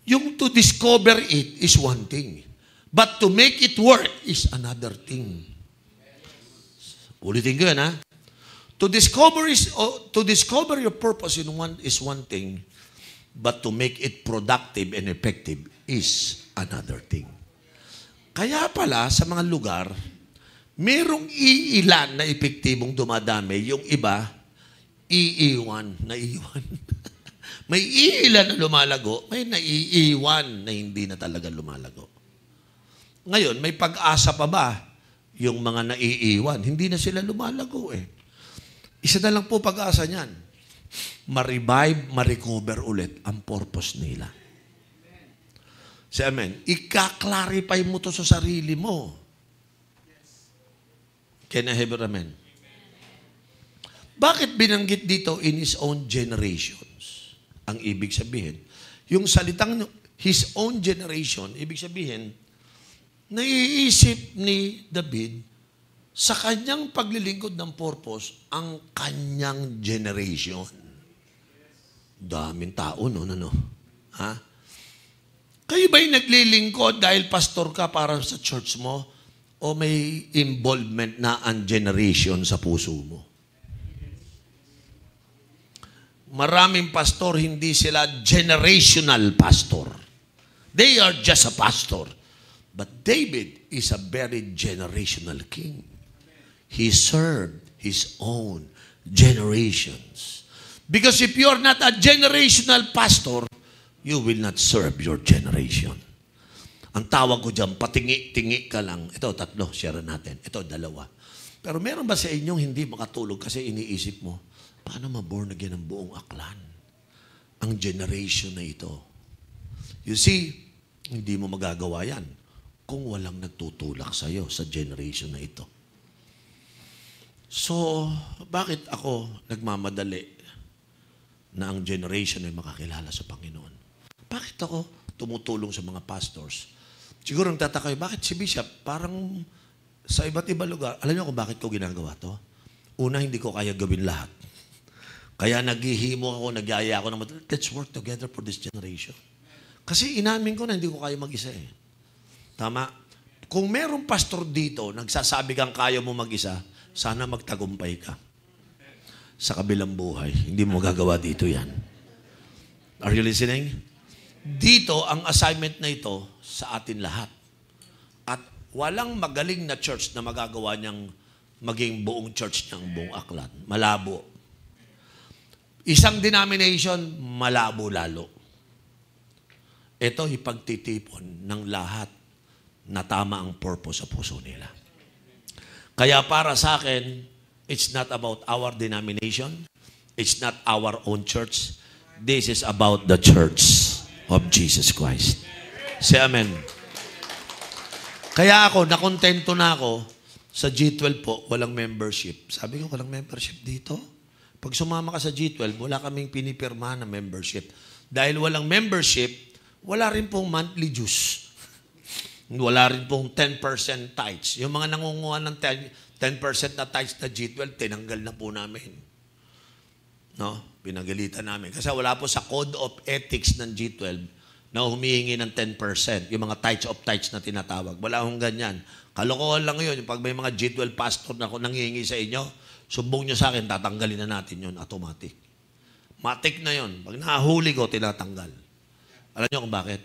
[SPEAKER 1] Yung to discover it is one thing. But to make it work is another thing. Ulitin ko yan, ha? To discover your purpose is one thing, but to make it productive and effective is another thing. Kaya pala, sa mga lugar, merong iilan na epektibong dumadami, yung iba, iiwan. May iilan na lumalago, may naiiwan na hindi na talaga lumalago. Ngayon, may pag-asa pa ba yung mga naiiwan? Hindi na sila lumalago eh. Isa na lang po pag-asa niyan. Ma-revive, ma-recover ulit ang purpose nila. Say amen. Ika-clarify mo to sa sarili mo. Can I have an amen? Bakit binanggit dito in his own generations? Ang ibig sabihin, yung salitang his own generation, ibig sabihin, naiisip ni David sa kanyang paglilingkod ng purpose ang kanyang generation. Daming tao, no? Ha? Kayo ba'y naglilingkod dahil pastor ka para sa church mo? O may involvement na ang generation sa puso mo? Maraming pastor, hindi sila generational pastor. They are just a pastor. But David is a very generational king. He served his own generations. Because if you are not a generational pastor, you will not serve your generation. Ang tawag ko dyan, patingi-tingi ka lang. Ito, 3, share natin. Ito, 2. Pero meron ba sa inyong hindi makatulog kasi iniisip mo, paano ma-born again ang buong aklan? Ang generation na ito. You see, hindi mo magagawa yan kung walang nagtutulak sa'yo sa generation na ito. So, bakit ako nagmamadali na ang generation ay makakilala sa Panginoon? Bakit ako tumutulong sa mga pastors? Siguro ang tataka kayo, bakit si Bishop parang sa iba't ibang lugar? Alam niyo kung bakit ko ginagawa to? Una, hindi ko kaya gawin lahat. Kaya naghihimo ako, nagyaya ako naman, let's work together for this generation. Kasi inamin ko na hindi ko kaya mag-isa eh. Tama? Kung merong pastor dito, nagsasabi kang kaya mo mag-isa, sana magtagumpay ka. Sa kabilang buhay. Hindi mo magagawa dito yan. Are you listening? Dito, ang assignment na ito sa atin lahat. At walang magaling na church na magagawa niyang maging buong church niyang buong aklan. Malabo. Isang denomination, malabo lalo. Ito, ipagtitipon ng lahat na tama ang purpose sa puso nila. Kaya para sa akin, it's not about our denomination. It's not our own church. This is about the church of Jesus Christ. Say amen. Kaya ako, nakontento na ako sa G12 po, walang membership. Sabi ko, walang membership dito? Pag sumama ka sa G12, wala kaming pinipirma na membership. Dahil walang membership, wala rin pong monthly dues. Wala rin pong 10% tithes. Yung mga nangunguha ng 10% na tithes na G12, tinanggal na po namin. No? Pinagalitan namin. Kasi wala po sa Code of Ethics ng G12 na humihingi ng 10%. Yung mga tithes of tithes na tinatawag. Wala akong ganyan. Kalokohan lang yun. Pag may mga G12 pastor na nanghihingi sa inyo, sumbong nyo sa akin, tatanggalin na natin yun. Automatic. Matik na yun. Pag nahuli ko, tinatanggal. Alam nyo kung bakit?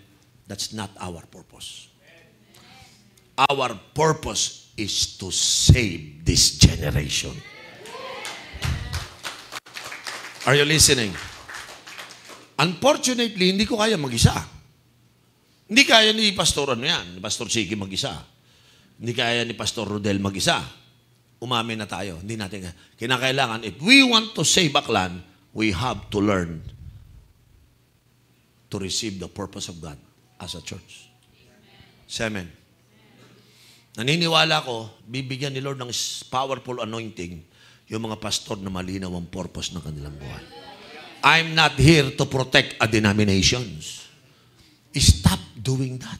[SPEAKER 1] That's not our purpose. Our purpose is to save this generation. Are you listening? Unfortunately, hindi ko kaya mag-isa. Hindi kaya ni Pastor Pastor Siki mag-isa. Hindi kaya ni Pastor Rodel mag-isa. Umamin na tayo. Hindi natin kinakailangan. If we want to save Aklan, we have to learn to receive the purpose of God as a church. Amen. Naniniwala ko, bibigyan ni Lord ng powerful anointing yung mga pastor na malinaw ang purpose ng kanilang buhay. I'm not here to protect a denominations. Stop doing that.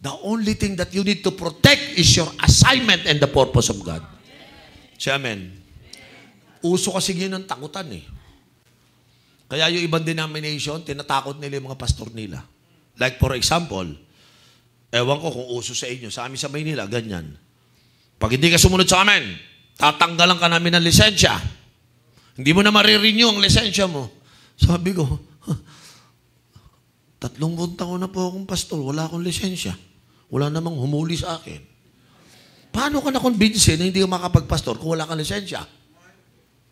[SPEAKER 1] The only thing that you need to protect is your assignment and the purpose of God. Say amen. Uso kasi yun ang takutan eh. Kaya yung ibang denomination, tinatakot nila yung mga pastor nila. Like for example, ewan ko kung uso sa inyo, sa amin sa Maynila, ganyan. Pag hindi ka sumunod sa amin, tatanggalan ka namin ng lisensya. Hindi mo na marirenew ang lisensya mo. Sabi ko, 3 taon na po akong pastor, wala akong lisensya. Wala namang humuli sa akin. Paano ka na-convince na hindi ka makapagpastor kung wala kang lisensya?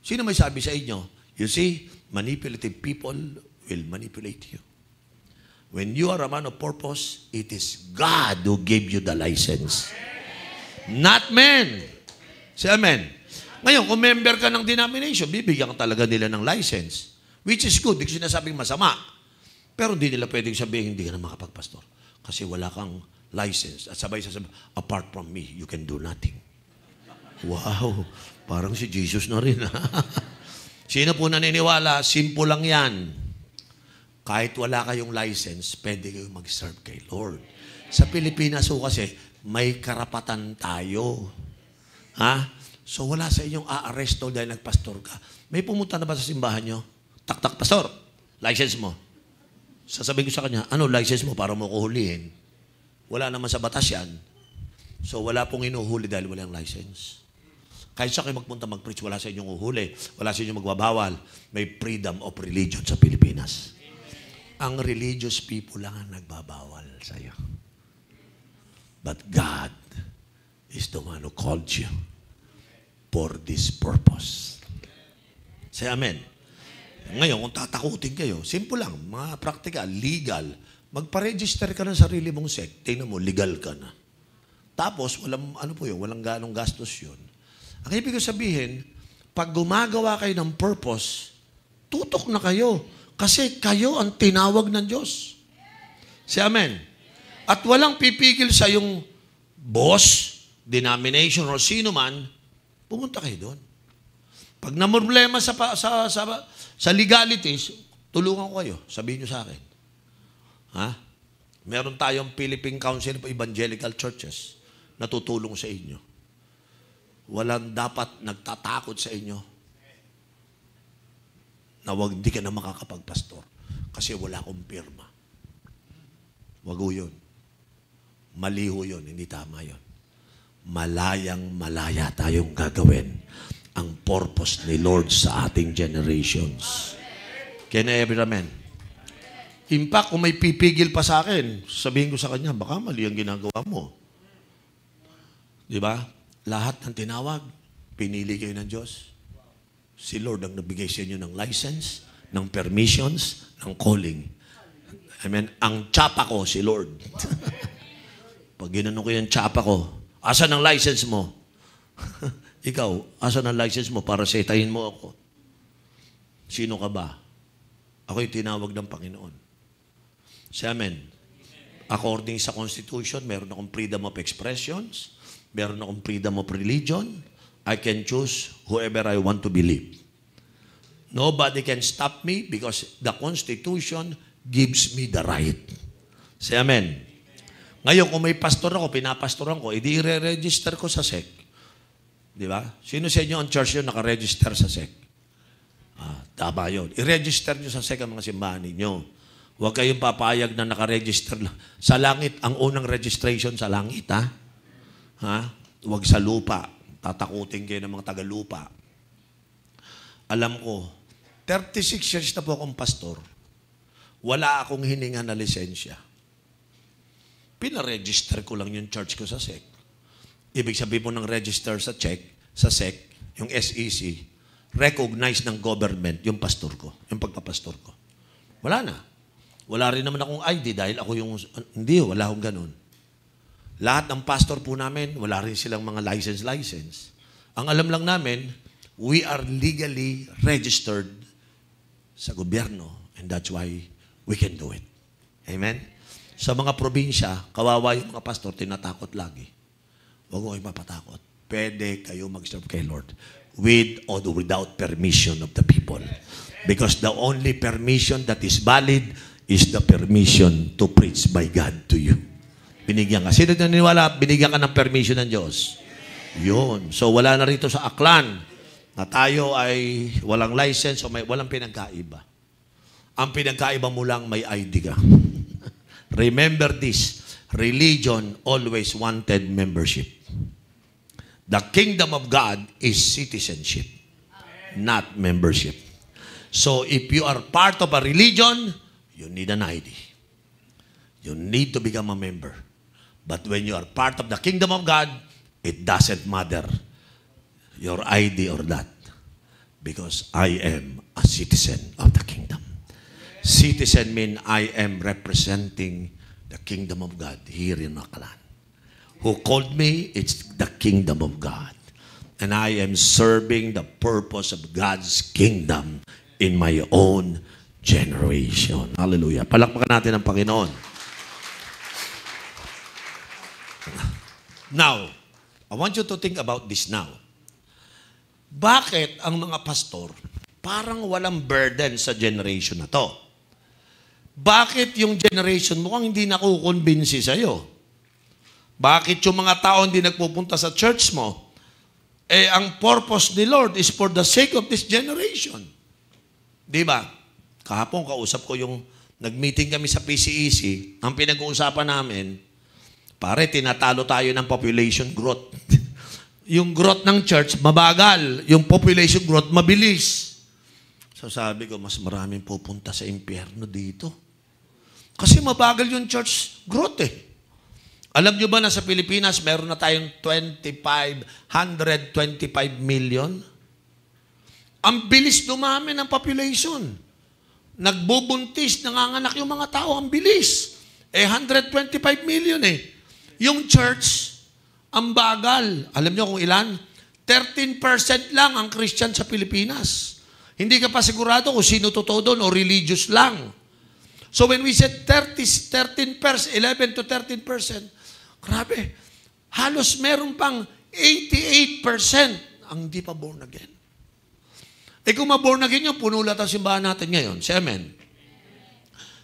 [SPEAKER 1] Sino may sabi sa inyo? You see, manipulative people will manipulate you. When you are a man of purpose, it is God who gave you the license. Not men. Say amen. Ngayon, kung member ka ng denomination, bibigyan ka talaga nila ng license. Which is good. Hindi ko sinasabing masama. Pero hindi nila pwedeng sabihin, hindi ka na makapagpastor. Kasi wala kang license. At sabay sasabi, apart from me, you can do nothing. Wow. Parang si Jesus na rin. Sino po naniniwala? Simple lang yan. Kahit wala kayong license, pwede kayong mag-serve kay Lord. Sa Pilipinas ho kasi, may karapatan tayo. Ha? So wala sa inyong aaresto dahil nagpastor ka. May pumunta na ba sa simbahan nyo? Tak-tak, pastor, license mo. Sasabihin ko sa kanya, ano license mo para mo kuhulihin? Wala naman sa batas yan. So wala pong inuhuli dahil walang license. Kahit sa kayo magpunta mag-preach, wala sa inyong uhuli. Wala sa inyong magbabawal. May freedom of religion sa Pilipinas. Ang religious people lang ang nagbabawal sa iyo. But God is the one who called you for this purpose. Say amen. Ngayon, kung tatakutin kayo, simple lang, mga practical, legal, magpa-register ka ng sarili mong sect, tingnan mo, legal ka na. Tapos, walang, ano po yun, walang ganong gastos yun. Ang ibig ko sabihin, pag gumagawa kayo ng purpose, tutok na kayo. Kasi kayo ang tinawag ng Diyos. Si Amen. At walang pipigil sa yung boss, denomination, o sino man, pumunta kayo doon. Pag namroblema sa legalities, tulungan ko kayo. Sabihin nyo sa akin. Ha? Meron tayong Philippine Council of Evangelical Churches na tutulong sa inyo. Walang dapat nagtatakot sa inyo na hindi ka na makakapagpastor kasi wala akong pirma. Wag ho yun. Mali ho yun. Hindi tama yun. Malaya tayong gagawin ang purpose ni Lord sa ating generations. Can I ever amen? In fact, kung may pipigil pa sa akin, sabihin ko sa kanya, baka mali ang ginagawa mo. Di ba? Lahat ng tinawag, pinili kayo ng Diyos. Si Lord ang nabigay sa inyo ng license, ng permissions, ng calling. Amen. Ang tsapa ko, si Lord. Pag ginanong ko yung tsapa ko, asan ang license mo? Ikaw, asan ang license mo para setahin mo ako? Sino ka ba? Ako yung tinawag ng Panginoon. Si Amen. According sa Constitution, meron akong freedom of expressions, meron akong freedom of religion. I can choose whoever I want to believe. Nobody can stop me because the Constitution gives me the right. Say Amen. Ngayon, kung may pastor ako, pinapastoran ko, edi i-register ko sa SEC. Di ba? Sino sa inyo ang church yun nakaregister sa SEC? Tama yun. I-register nyo sa SEC ang mga simbahan ninyo. Huwag kayong papayag na nakaregister sa langit. Ang unang registration sa langit, ha? Huwag sa lupa. Tatakutin kayo ng mga taga-lupa. Alam ko, 36 years na po akong pastor. Wala akong hininga na lisensya. Pinaregister ko lang yung church ko sa SEC. Ibig sabihin po ng register sa SEC, yung SEC, recognize ng government yung pastor ko, yung pagpapastor ko. Wala na. Wala rin naman akong ID dahil ako yung, wala akong ganun. Lahat ng pastor po namin, wala rin silang mga license. Ang alam lang namin, we are legally registered sa gobyerno and that's why we can do it. Amen? Sa mga probinsya, kawawa yung mga pastor, tinatakot lagi. Huwag mo kayo mapatakot. Pwede kayo mag-serve kay Lord with or without permission of the people. Because the only permission that is valid is the permission to preach by God to you. Binigyan ka. Sino naniniwala? Binigyan ka ng permission ng Diyos. Yun. So wala na rito sa aklan na tayo ay walang license o walang pinagkaiba. Ang pinagkaiba mo lang may ID ka. Remember this. Religion always wanted membership. The kingdom of God is citizenship, not membership. So if you are part of a religion, you need an ID. You need to become a member. But when you are part of the kingdom of God, it doesn't matter your ID or that. Because I am a citizen of the kingdom. Citizen means I am representing the kingdom of God here in Aklan. Who called me? It's the kingdom of God. And I am serving the purpose of God's kingdom in my own generation. Hallelujah. Palakpakan natin ang Panginoon. Now, I want you to think about this now. Bakit ang mga pastor parang walang burden sa generation na to? Bakit yung generation mo mukhang hindi nakukonbinsi sa'yo? Bakit yung mga tao hindi nagpupunta sa church mo? Ang purpose ni Lord is for the sake of this generation. Di ba? Kahapon, kausap ko yung nag-meeting kami sa PCEC. Ang pinag-uusapan namin, pare, tinatalo tayo ng population growth. Yung growth ng church, mabagal. Yung population growth, mabilis. So sabi ko, mas maraming pupunta sa impyerno dito. Kasi mabagal yung church growth eh. Alam nyo ba na sa Pilipinas, meron na tayong 125 million? Ang bilis dumami ng population. Nagbubuntis, nanganganak yung mga tao, ang bilis. 125 million eh. Yung church, ang bagal. Alam niyo kung ilan? 13% lang ang Christian sa Pilipinas. Hindi ka pa sigurado kung sino totoo doon o religious lang. So when we said 11 to 13%, grabe, halos meron pang 88% ang di pa born again. Eh kung ma-born again yun, puno lahat ang simbahan natin ngayon. Say amen.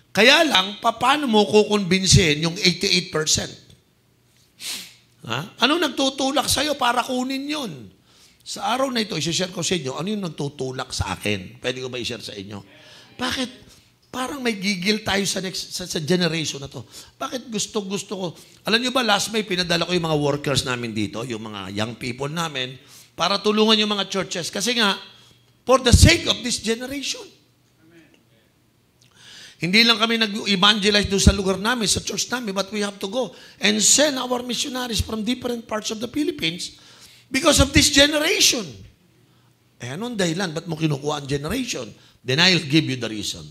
[SPEAKER 1] Kaya lang, paano mo kukonbinsin yung 88%? Ha? Ano nagtutulak sa'yo para kunin yun? Sa araw na ito, isi-share ko sa inyo, ano yung nagtutulak sa akin? Pwede ko ba i-share sa inyo? Bakit? Parang may gigil tayo sa generation na to. Bakit gusto ko? Alam nyo ba, last May, pinadala ko yung mga workers namin dito, yung mga young people namin, para tulungan yung mga churches. Kasi nga, for the sake of this generation. Hindi lang kami nag-evangelize doon sa lugar namin, sa church namin, but we have to go and send our missionaries from different parts of the Philippines because of this generation. Eh, anong dahilan? Ba't mo kinukuha ang generation? Then I'll give you the reason.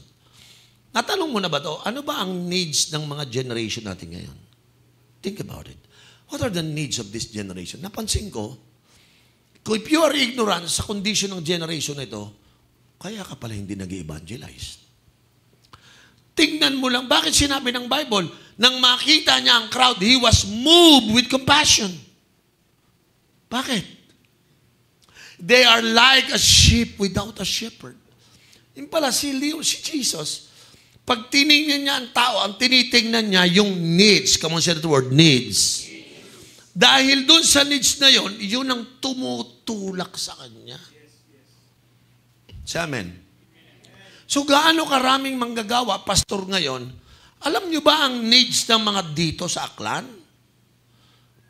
[SPEAKER 1] Natanong mo na ba to? Ano ba ang needs ng mga generation natin ngayon? Think about it. What are the needs of this generation? Napansin ko, kung if you are ignorant sa condition ng generation na ito, kaya ka pala hindi nag-evangelize. Tingnan mo lang, bakit sinabi ng Bible, nang makita niya ang crowd, he was moved with compassion. Bakit? They are like a sheep without a shepherd. Yung pala, si Jesus, pag tinignan niya ang tao, ang tinitingnan niya yung needs. Come on, say the word, needs. Dahil dun sa needs na yon, yun ang tumutulak sa kanya. Sa amen. So gaano karaming manggagawa, pastor ngayon, alam nyo ba ang needs ng mga dito sa Aklan?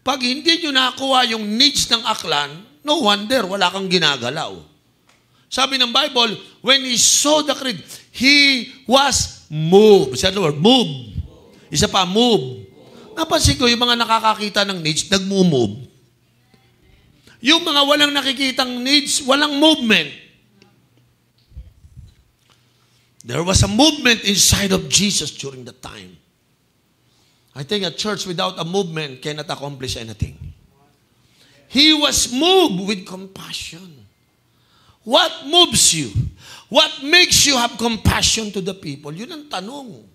[SPEAKER 1] Pag hindi nyo nakuha yung needs ng Aklan, no wonder, wala kang ginagalaw. Sabi ng Bible, when he saw the crowd, he was moved. Say the word, move. Isa pa, move. Napansin ko, yung mga nakakakita ng needs, nagmumove. Yung mga walang nakikitang needs, walang movement. There was a movement inside of Jesus during that time. I think a church without a movement cannot accomplish anything. He was moved with compassion. What moves you? What makes you have compassion to the people? Yun ang tanong.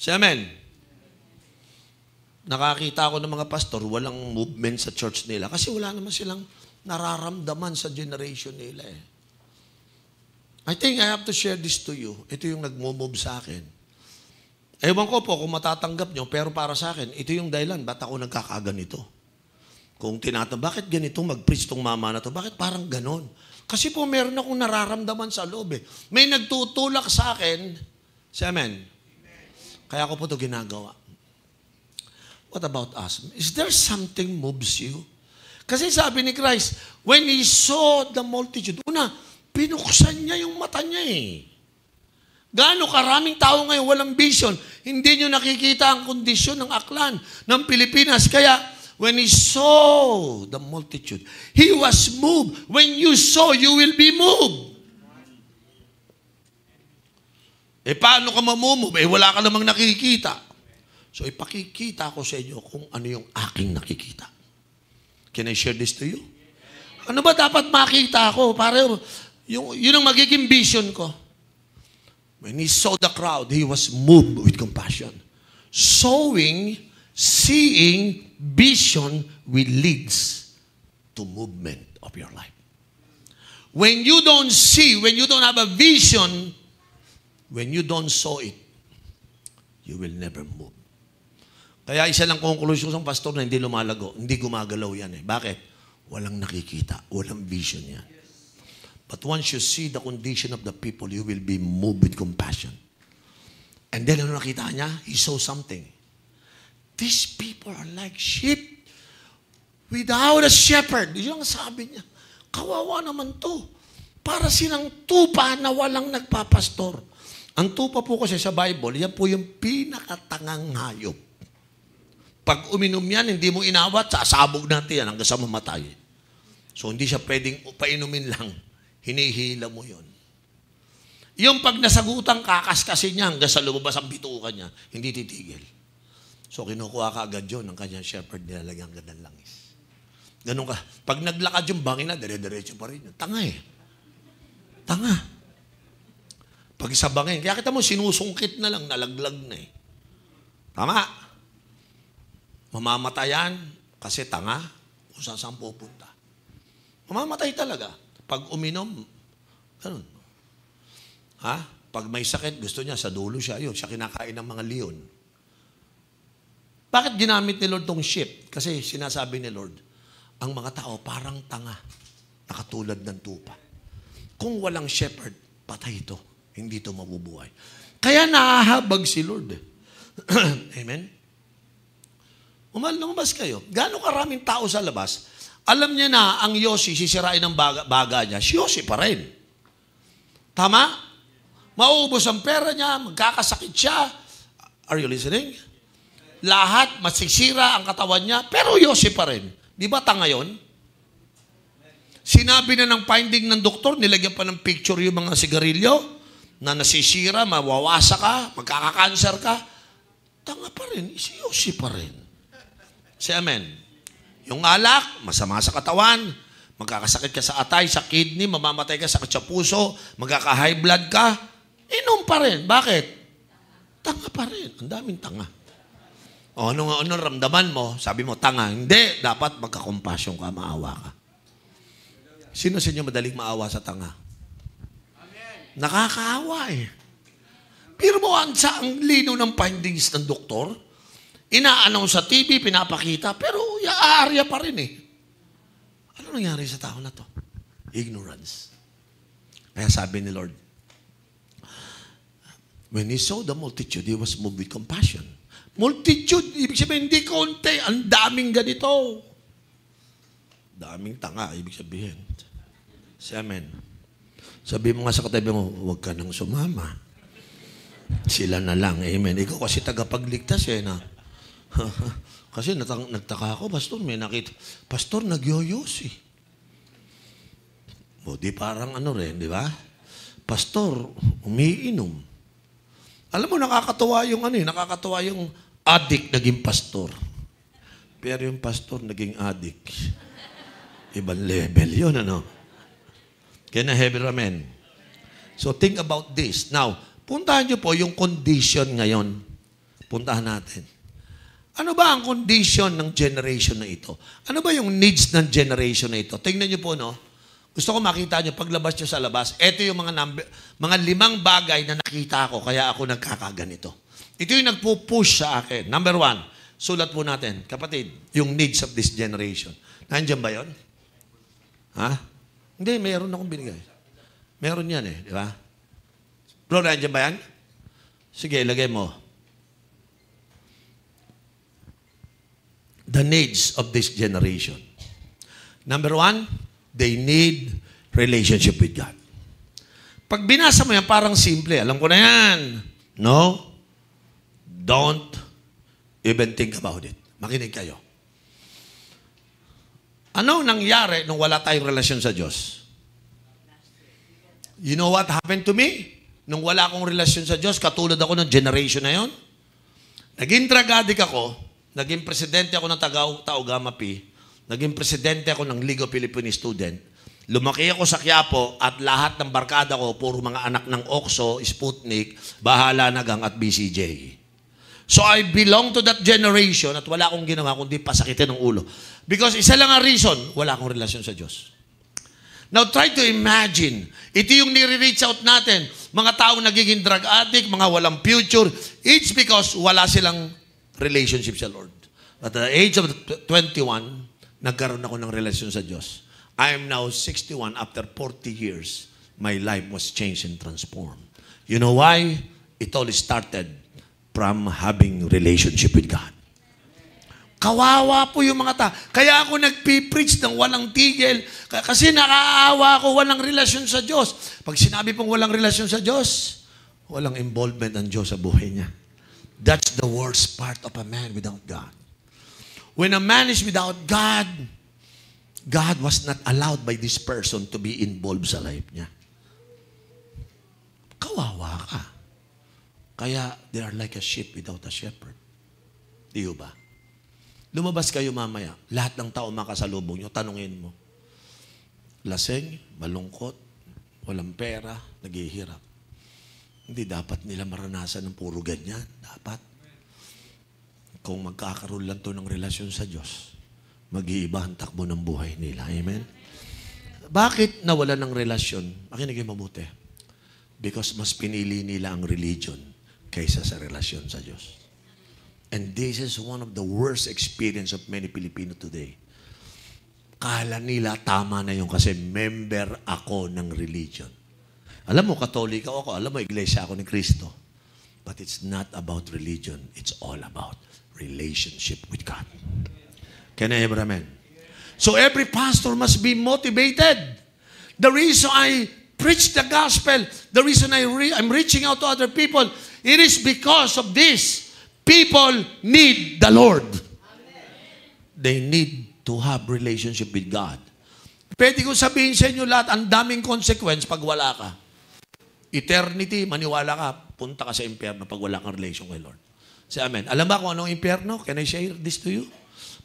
[SPEAKER 1] Say amen. Nakakita ako ng mga pastor, walang movement sa church nila kasi wala naman silang nararamdaman sa generation nila eh. I think I have to share this to you. Ito yung nagmo-move sa akin. Ewan ko po kung matatanggap nyo, pero para sa akin, ito yung dahilan, ba't ako nagkakaganito? Kung bakit ganito mag-preach tong mama na to? Bakit parang ganon? Kasi po meron akong nararamdaman sa loob eh. May nagtutulak sa akin. Say amen. Kaya ako po ito ginagawa. What about us? Is there something moves you? Kasi sabi ni Christ, when He saw the multitude, pinuksan niya yung mata niya eh. Gaano karaming tao ngayon walang vision, hindi nyo nakikita ang kondisyon ng Aklan, ng Pilipinas. Kaya, when He saw the multitude, He was moved. When you saw, you will be moved. Eh, paano ka mamumove? Eh, wala ka namang nakikita. So, ipakikita ko sa inyo kung ano yung aking nakikita. Can I share this to you? Ano ba dapat makita ko? Yun ang magiging vision ko. When He saw the crowd, He was moved with compassion. Seeing vision will leads to movement of your life. When you don't see, when you don't have a vision, when you don't saw it, you will never move. Kaya isa lang conclusion ng pastor na hindi lumalago, hindi gumagalaw yan eh. Bakit? Walang nakikita, walang vision yan. But once you see the condition of the people, you will be moved with compassion. And then, ano nakita niya? He saw something. These people are like sheep without a shepherd. Yun ang sabi niya. Kawawa naman to. Para silang tupa na walang nagpapastor. Ang tupa po kasi sa Bible, yan po yung pinakatangang hayop. Pag uminom yan, hindi mo inawat, sasabog natin yan hanggang sa mamatay. So, hindi siya pwedeng painumin lang. hinihila mo yon. Yung pag nasagutan, kakaskasin niya hanggang sa lumabas ang bitukan niya, hindi titigil. So kinukuha ka agad yun ng kanyang shepherd, nilalagyan ka ng langis. Ganun ka. Pag naglakad yung bangin na, dire-diretso pa rin. Tanga eh. Tanga. Pag sa bangin, kaya kita mo, sinusungkit na lang, nalaglag na eh. Tama. Mamamatayan kasi tanga kung saan pupunta. Mamamatay talaga. Pag uminom, ganun. Ha? Pag may sakit, gusto niya, sa dulo siya. Yun, siya kinakain ng mga leon. Bakit ginamit ni Lord tong sheep? Kasi sinasabi ni Lord, ang mga tao parang tanga, nakatulad ng tupa. Kung walang shepherd, patay ito. Hindi ito mabubuhay. Kaya nahahabag si Lord. Amen? Lumabas kayo. Gano'ng karaming tao sa labas, alam niya na ang Yossi, sisirain ng baga niya, si Yossi pa rin. Tama? Mauubos ang pera niya, magkakasakit siya. Are you listening? Lahat, masisira ang katawan niya, pero Yossi pa rin. Di ba tanga yun? Sinabi na ng finding ng doktor, nilagyan pa ng picture yung mga sigarilyo, na nasisira, mawawasa ka, magkakakanser ka. Tanga pa rin, si Yossi pa rin. Say amen. Yung alak, masama sa katawan, magkakasakit ka sa atay, sa kidney, mamamatay ka sa puso, magkaka-high blood ka, inom pa rin. Bakit? Tanga pa rin. Ang daming tanga. O ano ramdaman mo? Sabi mo, tanga. Hindi. Dapat magkakompasyon ka, maawa ka. Sino sa inyo madaling maawa sa tanga? Amen. Nakakaawa eh. Pero mo ang lino ng findings ng doktor, ina-announce sa TV, pinapakita, pero aarya pa rin eh. Ano nangyari sa tao na to? Ignorance. Kaya sabi ni Lord, when He saw the multitude, He was moved with compassion. Multitude, ibig sabihin, hindi konti, ang daming ganito. Daming tanga, ibig sabihin. Say amen. Sabi mo nga sa katabi mo, huwag ka nang sumama. Sila na lang, amen. Ikaw kasi tagapagligtas eh, na. Kasi nagtaka ako, Pastor, may nakita. Pastor, nagyoyosi. O, di parang ano rin, di ba? Pastor, umiinom. Alam mo, nakakatawa yung addict naging pastor. Pero yung pastor naging addict. Ibang level yun, ano? Kaya na heavy ramen. So think about this. Now, puntahan nyo po yung condition ngayon. Puntahan natin. Ano ba ang condition ng generation na ito? Ano ba yung needs ng generation na ito? Tingnan nyo po, no? Gusto ko makita nyo, paglabas nyo sa labas, ito yung mga 5 bagay na nakita ko, kaya ako nagkakaganito. Ito yung nagpo-push sa akin. Number 1, sulat po natin, kapatid, yung needs of this generation. Nandiyan ba yun? Ha? Hindi, mayroon akong binigay. Meron yan eh, di ba? Bro, nandiyan ba yan? Sige, ilagay mo. The needs of this generation. Number 1, they need relationship with God. Pag binasa mo yan, parang simple. Alam ko na yan. No? Don't even think about it. Makinig kayo. Ano nangyari nung wala tayong relasyon sa Diyos? You know what happened to me? Nung wala akong relasyon sa Diyos, katulad ako ng generation na yon. Naging drug addict ako, naging presidente ako ng Tao Gamma Pi, naging presidente ako ng League of Philippine Student, lumaki ako sa Quiapo at lahat ng barkada ko, puro mga anak ng Oxo, Sputnik, Bahala Nagang at BCJ. So I belong to that generation at wala akong ginawa kundi pasakitin ng ulo. Because isa lang ang reason, wala akong relasyon sa Diyos. Now try to imagine, ito yung nire-reach out natin, mga taong nagiging drug addict, mga walang future, it's because wala silang relationship sa Lord. At the age of 21, nagkaroon ako ng relasyon sa Diyos. I am now 61 after 40 years. My life was changed and transformed. You know why? It all started from having relationship with God. Kawawa po yung mga tao. Kaya ako nagpipreach ng walang tigil. Kasi nakaawa ako, walang relasyon sa Diyos. Pag sinabi pong walang relasyon sa Diyos, walang involvement ng Diyos sa buhay niya. That's the worst part of a man without God. When a man is without God, God was not allowed by this person to be involved sa life niya. Kawawa ka. Kaya they are like a sheep without a shepherd. Di ba? Lumabas kayo mamaya, lahat ng tao makasalubong nyo, tanungin mo. Laseng, malungkot, walang pera, naghihirap. Hindi dapat nila maranasan ng puro ganyan. Dapat. Kung magkakaroon lang to ng relasyon sa Diyos, mag-iiba ang takbo ng buhay nila. Amen? Bakit nawala ng relasyon? Makinig mabuti. Because mas pinili nila ang religion kaysa sa relasyon sa Diyos. And this is one of the worst experience of many Filipino today. Kala nila tama na yun kasi member ako ng religion. Alam mo, Katoliko ako. Alam mo, iglesia ako ni Kristo. But it's not about religion. It's all about relationship with God. Can I have amen? So every pastor must be motivated. The reason I preach the gospel, the reason I'm reaching out to other people, it is because of this. People need the Lord. They need to have relationship with God. Pwede ko sabihin sa inyo lahat, ang daming consequence pag wala ka. Eternity, maniwala ka, punta ka sa impyerno pag wala kang relation kay Lord. Say amen. Alam ba kung anong impyerno? Can I share this to you?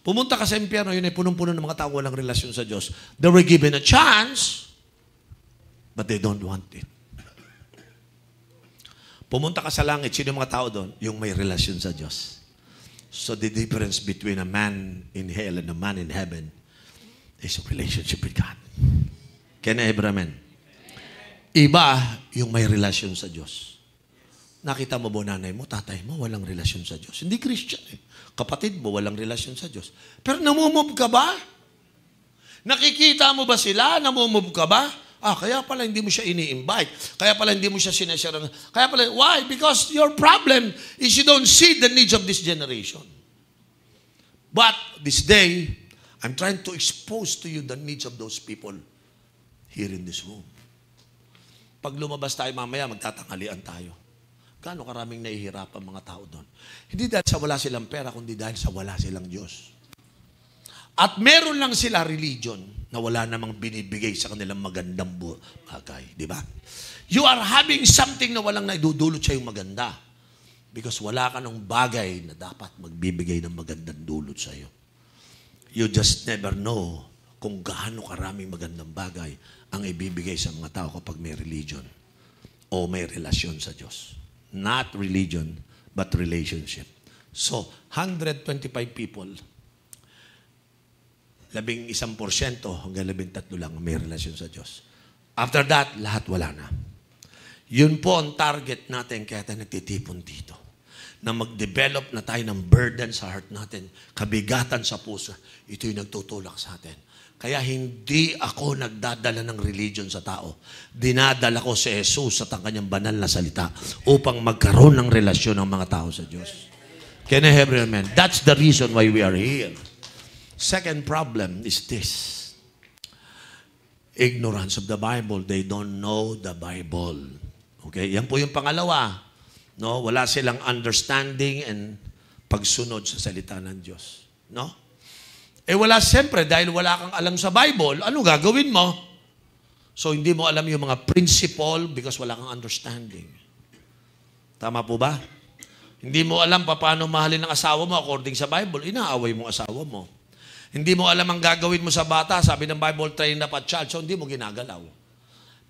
[SPEAKER 1] Pumunta ka sa impyerno, yun ay punong-puno ng mga tao walang relasyon sa Diyos. They were given a chance, but they don't want it. Pumunta ka sa langit, sino yung mga tao doon? Yung may relasyon sa Diyos. So the difference between a man in hell and a man in heaven is a relationship with God. Can I have amen? Iba yung may relasyon sa Diyos. Nakita mo ba nanay mo, tatay mo, walang relasyon sa Diyos. Hindi Christian eh. Kapatid mo, walang relasyon sa Diyos. Pero namumove ka ba? Nakikita mo ba sila? Namumove ka ba? Kaya pala hindi mo siya ini-invite. Kaya pala hindi mo siya sinashare. Kaya pala, why? Because your problem is you don't see the needs of this generation. But this day, I'm trying to expose to you the needs of those people here in this room. Pag lumabas tayo mamaya, magtatanghalian tayo. Gaano karaming nahihirapan mga tao doon? Hindi dahil sa wala silang pera, kundi dahil sa wala silang Diyos. At meron lang sila religion na wala namang binibigay sa kanilang magandang bagay. Di ba? You are having something na walang naidudulot sa yung maganda. Because wala ka ng bagay na dapat magbibigay ng magandang dulot sa iyo. You just never know kung gaano karaming magandang bagay ang ibibigay sa mga tao kapag may religion o may relasyon sa Diyos. Not religion, but relationship. So, 125 people, 11% hanggang 13% lang may relasyon sa Diyos. After that, lahat wala na. Yun po ang target natin kaya tayo nagtitipon dito. Na mag-develop na tayo ng burden sa heart natin, kabigatan sa puso. Ito yung nagtutulak sa atin. Kaya hindi ako nagdadala ng religion sa tao. Dinadala ko si Jesus at ang kanyang banal na salita upang magkaroon ng relasyon ng mga tao sa Diyos. Can I have amen? That's the reason why we are here. Second problem is this. Ignorance of the Bible. They don't know the Bible. Okay? Yan po yung pangalawa. No? Wala silang understanding and pagsunod sa salita ng Diyos. No? Wala siyempre, dahil wala kang alam sa Bible, ano gagawin mo? So, hindi mo alam yung mga principle because wala kang understanding. Tama po ba? Hindi mo alam paano mahalin ang asawa mo according sa Bible, inaaway mo ang asawa mo. Hindi mo alam ang gagawin mo sa bata, sabi ng Bible, train up a child, so hindi mo ginagalaw.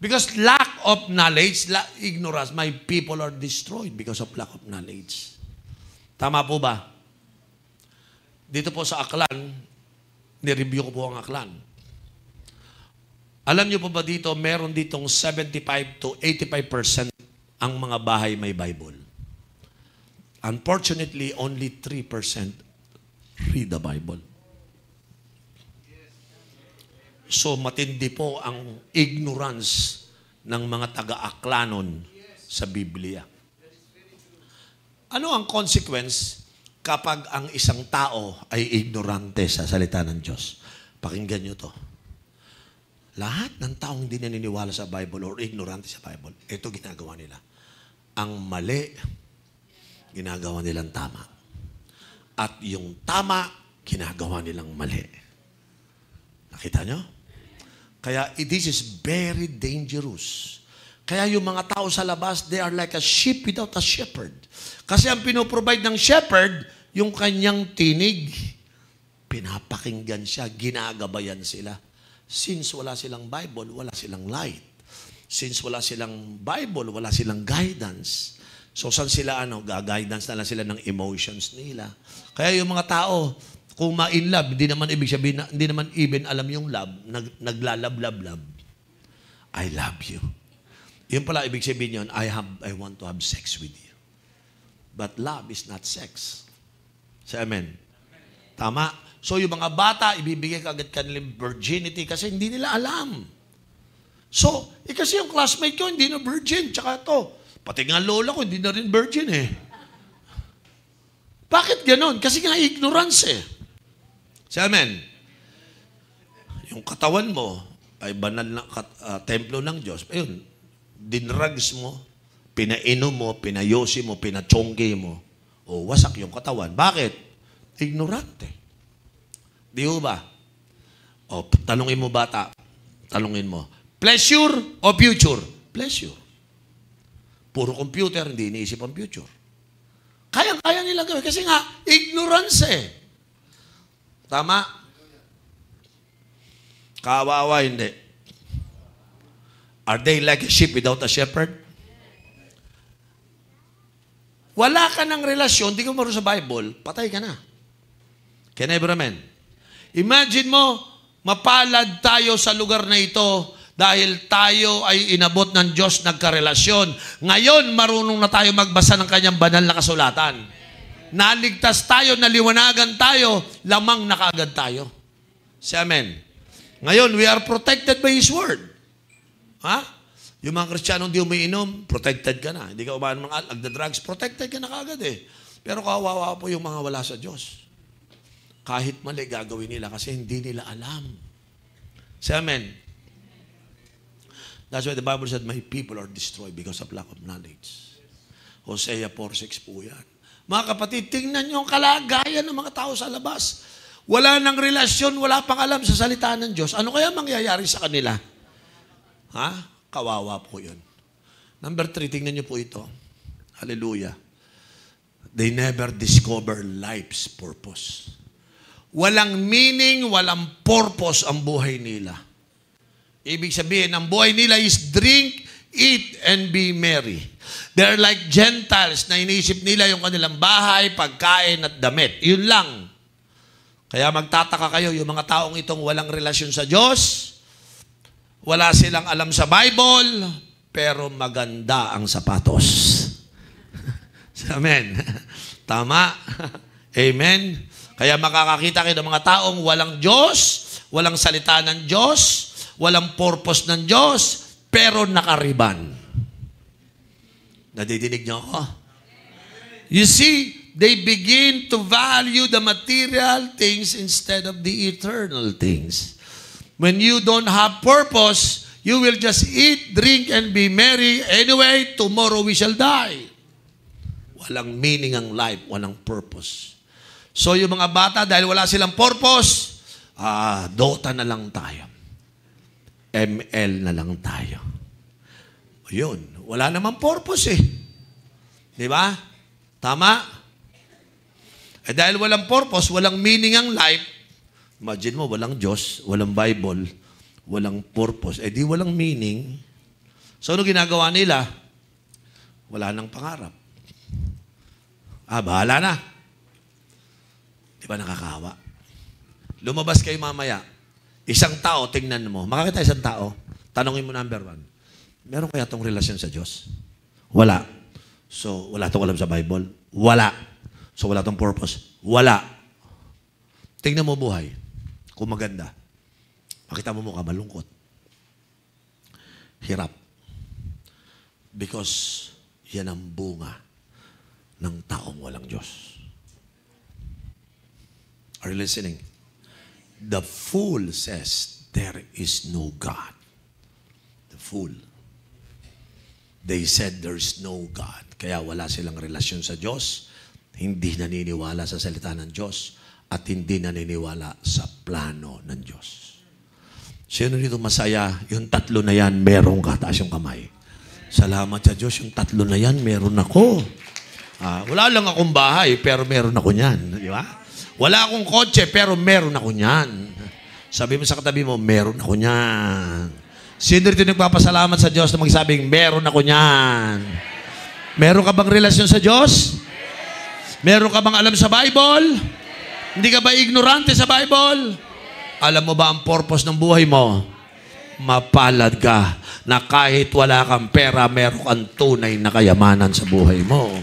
[SPEAKER 1] Because lack of knowledge, ignorance, my people are destroyed because of lack of knowledge. Tama po ba? Dito po sa Aklan, nireview ko po ang Aklan. Alam niyo po ba dito, meron ditong 75 to 85% ang mga bahay may Bible. Unfortunately, only 3% read the Bible. So, matindi po ang ignorance ng mga taga-aklanon sa Biblia. Ano ang consequence kapag ang isang tao ay ignorante sa salita ng Diyos? Pakinggan nyo to. Lahat ng taong hindi naniniwala sa Bible or ignorante sa Bible, ito ginagawa nila. Ang mali, ginagawa nilang tama. At yung tama, ginagawa nilang mali. Kita nyo? Kaya this is very dangerous. Kaya yung mga tao sa labas, they are like a sheep without a shepherd. Kasi ang pinoprovide ng shepherd, yung kanyang tinig. Pinapakinggan siya, ginagabayan sila. Since wala silang Bible, wala silang light. Since wala silang Bible, wala silang guidance. So saan sila guidance na lang sila ng emotions nila. Kaya yung mga tao, kung ma-in love, hindi naman ibig sabihin, hindi naman even alam yung love, naglalab-lab-lab. I love you. Yun pala ibig sabihin yun, I want to have sex with you. But love is not sex. Say amen. Tama. So yung mga bata, ibibigay kagad kanilang virginity kasi hindi nila alam. So, kasi yung classmate ko, hindi na virgin. Tsaka to, pati nga lola ko, hindi na rin virgin eh. Bakit ganon? Kasi nga ignorance eh. Say amen. Yung katawan mo ay banal na templo ng Diyos. Ayun, dinrugs mo, pinainom mo, pinayosi mo, pinachongge mo. O wasak yung katawan. Bakit? Ignorante. Di ba? O, tanungin mo bata, tanungin mo, pleasure o future? Pleasure. Puro computer, hindi iniisip ang future. Kayang-kaya nila gawin. Kasi nga, ignorance eh. Tama? Kawawa, hindi. Are they like a sheep without a shepherd? Wala ka ng relasyon, di ka marunong sa Bible, patay ka na. Can I ever amen? Imagine mo, mapalad tayo sa lugar na ito dahil tayo ay inabot ng Diyos, nagkarelasyon. Ngayon, marunong na tayo magbasa ng kanyang banal na kasulatan. Naligtas tayo, naliwanagan tayo, lamang na kaagad tayo. Say amen. Ngayon, we are protected by His Word. Ha? Yung mga Kristiyano hindi umiinom, protected ka na. Hindi ka umaano ng nagda-drugs, protected ka na kaagad eh. Pero kawawa po yung mga wala sa Diyos. Kahit mali gagawin nila kasi hindi nila alam. Say amen. That's why the Bible said, my people are destroyed because of lack of knowledge. Hosea 4:6 po yan. Mga kapatid, tingnan nyo ang kalagayan ng mga tao sa labas. Wala nang relasyon, wala pang alam sa salita ng Diyos. Ano kaya mangyayari sa kanila? Ha? Kawawa po yun. Number 3, tingnan nyo po ito. Hallelujah. They never discover life's purpose. Walang meaning, walang purpose ang buhay nila. Ibig sabihin, ang buhay nila is drink, eat, and be merry. They're like Gentiles na iniisip nila yung kanilang bahay, pagkain at damit. Yun lang. Kaya magtataka kayo, yung mga taong itong walang relasyon sa Diyos, wala silang alam sa Bible, pero maganda ang sapatos. Amen. Tama. Amen. Kaya makakakita kayo ng mga taong walang Diyos, walang salita ng Diyos, walang purpose ng Diyos, pero nakariban. Nadidinig niyo ako? You see, they begin to value the material things instead of the eternal things. When you don't have purpose, you will just eat, drink, and be merry. Anyway, tomorrow we shall die. Walang meaning ang life, walang purpose. So yung mga bata, dahil wala silang purpose, Dota na lang tayo. ML na lang tayo. Yun. Wala namang purpose eh. Di ba? Tama? Eh dahil walang purpose, walang meaning ang life, imagine mo, walang Diyos, walang Bible, walang purpose, eh di walang meaning. So ano ginagawa nila? Wala nang pangarap. Bahala na. Di ba nakakawa? Lumabas kayo mamaya. Isang tao, tingnan mo. Makakita isang tao, tanongin mo number 1. Meron kaya itong relasyon sa Diyos? Wala. So, wala itong alam sa Bible? Wala. So, wala itong purpose? Wala. Tingnan mo buhay. Kung maganda. Makita mo mukha malungkot. Hirap. Because yan ang bunga ng taong walang Diyos. Are you listening? The fool says, there is no God. The fool. They said there is no God. Kaya wala silang relasyon sa Diyos, hindi naniniwala sa salita ng Diyos, at hindi naniniwala sa plano ng Diyos. Sino dito masaya? Yung tatlo na yan, meron ka. Taas yung kamay. Salamat sa Diyos, yung tatlo na yan, meron ako. Wala lang akong bahay, pero meron ako niyan. Di ba? Wala akong kotse, pero meron ako niyan. Sabi mo sa katabi mo, meron ako niyan. Sino dito nagpapasalamat sa Diyos na magsabing, meron ako niyan? Meron ka bang relasyon sa Diyos? Meron ka bang alam sa Bible? Hindi ka ba ignorante sa Bible? Alam mo ba ang purpose ng buhay mo? Mapalad ka na kahit wala kang pera, meron kang tunay na kayamanan sa buhay mo.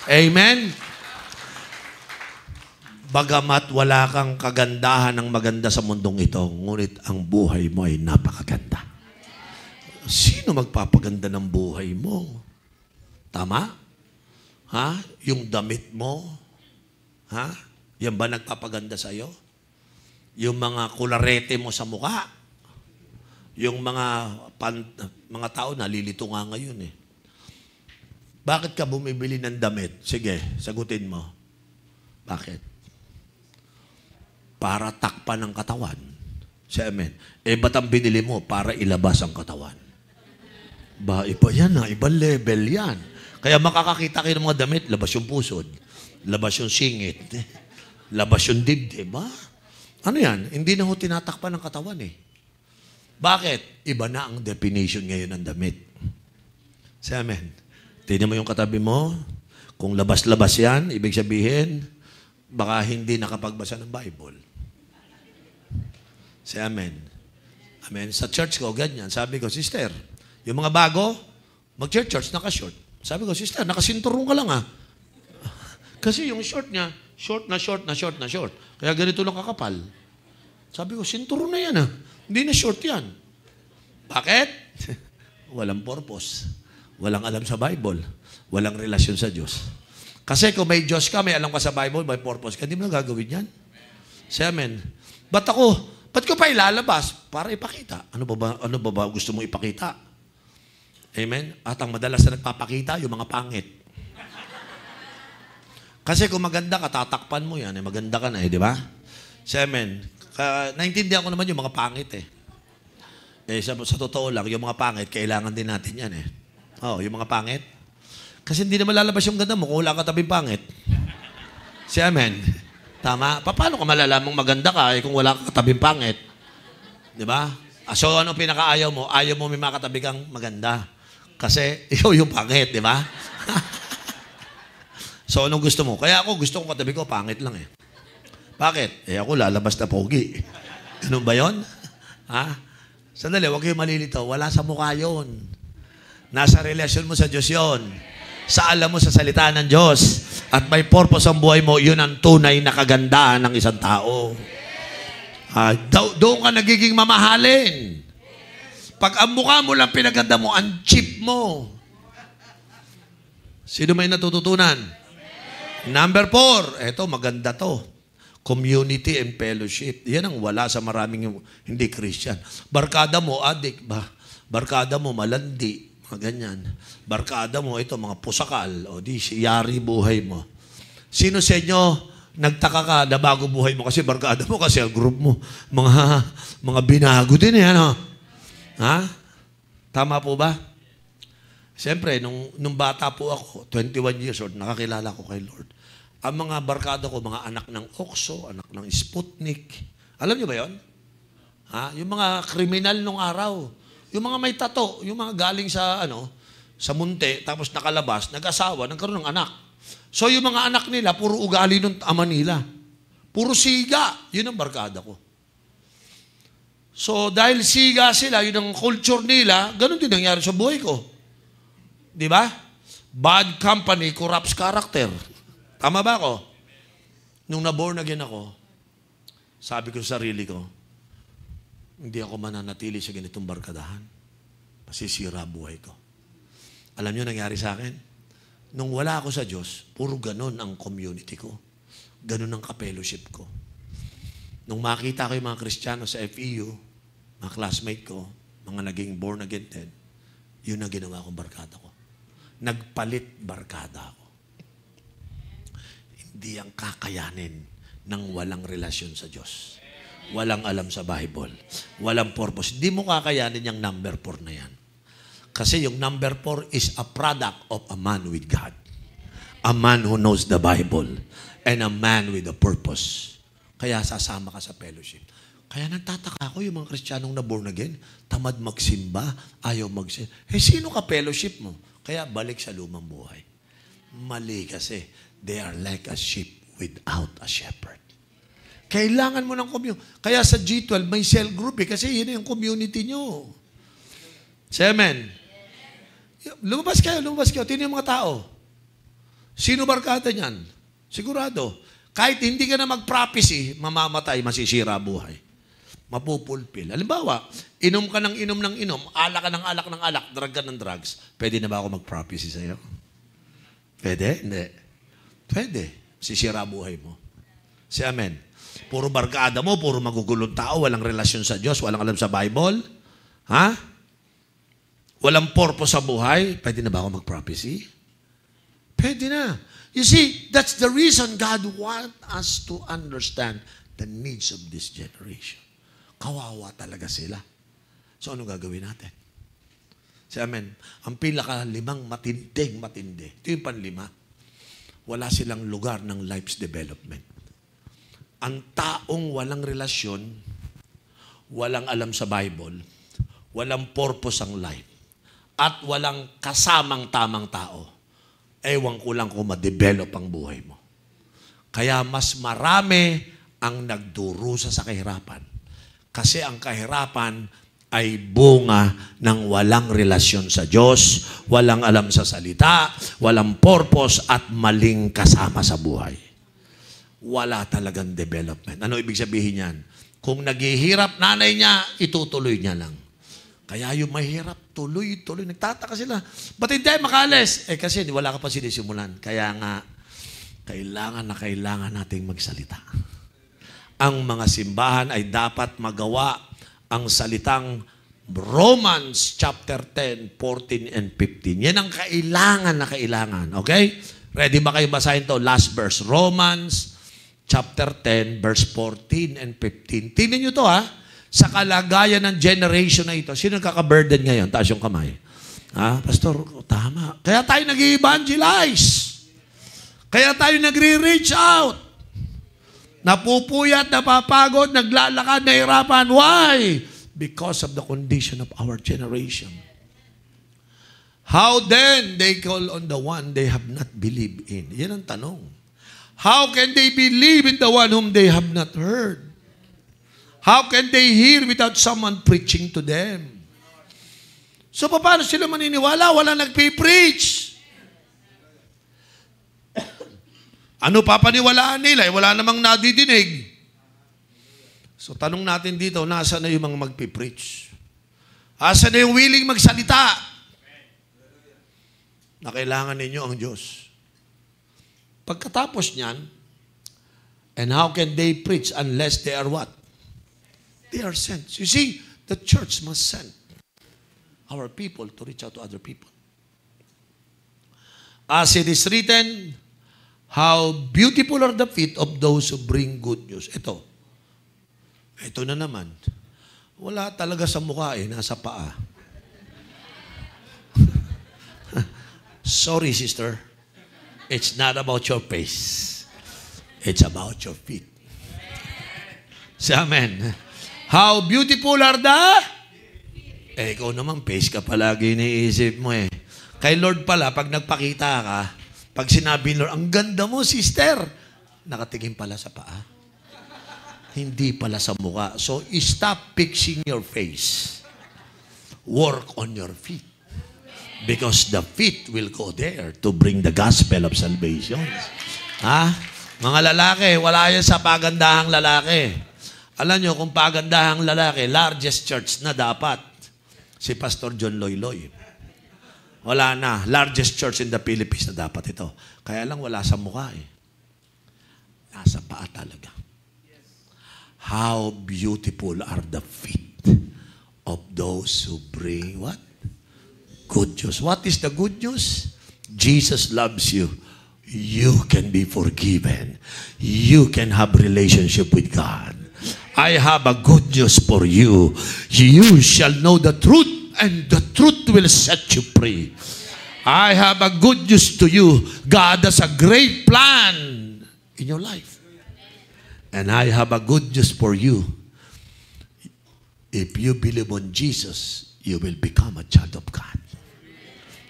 [SPEAKER 1] Amen? Bagamat wala kang kagandahan ng maganda sa mundong ito, ngunit ang buhay mo ay napakaganda. Sino magpapaganda ng buhay mo? Tama? Ha? Yung damit mo? Ha? Yan ba nagpapaganda sa'yo? Yung mga kularete mo sa mukha? Yung mga tao nalilito nga ngayon eh. Bakit ka bumibili ng damit? Sige, sagutin mo. Bakit? Para takpan ng katawan. Say amen. Ba't ang binili mo? Para ilabas ang katawan. Iba yan ha. Ibang level yan. Kaya makakakita kayo ng mga damit, labas yung pusod, labas yung singit, labas yung dibdib, ba? Ano yan? Hindi na ho tinatakpan ng katawan eh. Bakit? Iba na ang definition ngayon ng damit. Say amen. Tingnan mo yung katabi mo. Kung labas-labas yan, ibig sabihin, baka hindi nakapagbasa ng Bible. Say amen. Amen. Sa church ko, ganyan. Sabi ko, sister, yung mga bago, mag-church, naka-short. Sabi ko, sister, nakasinturong ka lang ah. Kasi yung short niya, short na short na short na short. Kaya ganito lang kakapal. Sabi ko, sinturong na yan ah. Hindi na short yan. Bakit? Walang purpose. Walang alam sa Bible. Walang relasyon sa Diyos. Kasi kung may Diyos ka, may alam ka sa Bible, may purpose ka, hindi mo na gagawin yan. Say amen. Ba't ko pa ilalabas? Para ipakita. Ano ba ba gusto mong ipakita? Amen? At ang madalas na nagpapakita, yung mga pangit. Kasi kung maganda ka, tatakpan mo yan. Maganda ka na di ba? Say amen. Naintindihan ko naman yung mga pangit sa totoo lang, yung mga pangit, kailangan din natin yan yung mga pangit. Kasi hindi naman lalabas yung ganda mo kung wala ka tabing pangit. Say amen. Tama? Paano ka malalamang maganda ka kung wala ka tabing pangit? Di ba? So ano pinakaayaw mo? Ayaw mo may makatabi kang maganda. Kasi ikaw yung pangit, di ba? So anong gusto mo? Kaya ako gusto kong katabi ko, pangit lang Bakit? Ako lalabas na pogi. Ganun ba yun? Sandali, huwag kayong malilito. Wala sa mukha yun. Nasa relasyon mo sa Diyos yun. Sa alam mo sa salita ng Diyos. At may purpose ang buhay mo, yun ang tunay na kagandahan ng isang tao. Doon ka nagiging mamahalin. Pag ang mukha mo lang pinaganda mo, ang cheap mo. Sino may natututunan? Number 4, eto maganda to. Community and fellowship. Yan ang wala sa maraming hindi Christian. Barkada mo, adik ba? Barkada mo, malandi. Mga ganyan. Barkada mo, ito, mga pusakal. O di, yari buhay mo. Sino sa inyo nagtaka ka na bago buhay mo? Kasi barkada mo, kasi ang group mo, mga binago din Tama po ba? Siyempre, nung bata po ako, 21 years old, nakakilala ko kay Lord. Ang mga barkada ko, mga anak ng Okso, anak ng Sputnik. Alam niyo ba yon? Yung mga kriminal nung araw. Yung mga may tato, yung mga galing sa munti, tapos nakalabas, nag-asawa, nagkaroon ng anak. So yung mga anak nila, puro ugali ng ama nila. Puro siga. Yun ang barkada ko. So dahil siga sila, yun ang culture nila, ganun din nangyari sa buhay ko. Di ba? Bad company corrupts character. Tama ba ako? Nung na-born again ako, sabi ko sa sarili ko, hindi ako mananatili sa ganitong barkadahan. Masisira buhay ko. Alam niyo nangyari sa akin? Nung wala ako sa Diyos, puro ganun ang community ko. Ganun ang ka-fellowship ko. Nung makita ko yung mga Kristiyano sa FEU, mga classmate ko, mga naging born again din, yun ang ginawa kong barkada ko. Nagpalit barkada ako. Hindi ang kakayanin ng walang relasyon sa Diyos. Walang alam sa Bible. Walang purpose. Hindi mo kakayanin yung number 4 na yan. Kasi yung number 4 is a product of a man with God. A man who knows the Bible. And a man with a purpose. Kaya sasama ka sa fellowship. Kaya nagtataka ako yung mga Kristiyanong na born again, tamad magsimba, ayaw magsimba. Sino ka fellowship mo? Kaya balik sa lumang buhay. Mali kasi. They are like a sheep without a shepherd. Kailangan mo ng community. Kaya sa G12, may cell group kasi yun yung community nyo. Amen. Lumabas kayo. Tingnan yung mga tao. Sino barkada niyan? Sigurado. Kahit hindi ka na mag-prophecy, mamamatay, masisira buhay. Mapupulpil. Halimbawa, inom ka ng inom, alak ka ng alak, drug ka ng drugs. Pwede na ba ako mag-prophecy sa'yo? Pwede? Hindi. Pwede. Sisira buhay mo. Amen. Puro barkada mo, puro magugulong tao, walang relasyon sa Diyos, walang alam sa Bible. Ha? Walang purpose sa buhay. Pwede na ba ako mag-prophecy? Pwede na. You see, that's the reason God wants us to understand the needs of this generation. Kawawa talaga sila. So, ano gagawin natin? Amen. Ang pinaka-5 matindi. Ito yung panlima. Wala silang lugar ng life's development. Ang taong walang relasyon, walang alam sa Bible, walang purpose ang life, at walang kasamang tamang tao, ewan ko lang kung ma-develop ang buhay mo. Kaya mas marami ang nagdurusa sa kahirapan. Kasi ang kahirapan ay bunga ng walang relasyon sa Diyos, walang alam sa salita, walang purpose at maling kasama sa buhay. Wala talagang development. Ano ibig sabihin yan? Kung naghihirap nanay niya, itutuloy niya lang. Kaya yung mahirap, tuloy-tuloy. Nagtataka sila. Ba't hindi makaalis? Kasi wala ka pa sinisimulan. Kaya nga, kailangan nating magsalita. Ang mga simbahan ay dapat magawa ang salitang Romans chapter 10, 14 and 15. Yan ang kailangan. Okay? Ready ba kayo basahin to? Last verse. Romans chapter 10, verse 14 and 15. Tingnan nyo to sa kalagayan ng generation na ito. Sino kaka-burden ngayon? Taas yung kamay. Pastor, tama. Kaya tayo nag-evangelize. Kaya tayo nagre-reach out. Napupuyat, napapagod, naglalakad, nahirapan. Why? Because of the condition of our generation. How then they call on the one they have not believed in? Yan ang tanong. How can they believe in the one whom they have not heard? How can they hear without someone preaching to them? So, paano sila maniniwala? Wala nagpipreach. Ano papaniwalaan nila? Wala namang nadidinig. So, tanong natin dito, nasa na yung mga magpipreach? Asa na yung willing magsalita? Na kailangan ninyo ang Diyos. Pagkatapos niyan, and how can they preach unless they are what? They are sent. You see, the church must send our people to reach out to other people. As it is written, how beautiful are the feet of those who bring good news. Ito na naman. Wala talaga sa mukha nasa paa. Sorry, sister. It's not about your face. It's about your feet. Amen. How beautiful are the? Ikaw naman, face ka palagi iniisip mo Kay Lord pala, pag nagpakita ka, pag sinabi Lord, ang ganda mo, sister, nakatingin pala sa paa. Hindi pala sa mukha. So, stop fixing your face. Work on your feet. Because the feet will go there to bring the gospel of salvation. Mga lalaki, wala yan sa pagandahang lalaki. Alam nyo, kung pagandahang lalaki, largest church na dapat, si Pastor John Loyloy. Wala na. Largest church in the Philippines na dapat ito. Kaya lang wala sa mukha Nasa paa talaga. How beautiful are the feet of those who bring what? Good news. What is the good news? Jesus loves you. You can be forgiven. You can have relationship with God. I have a good news for you. You shall know the truth, and the truth will set you free. I have a good news to you. God has a great plan in your life. And I have a good news for you. If you believe on Jesus, you will become a child of God.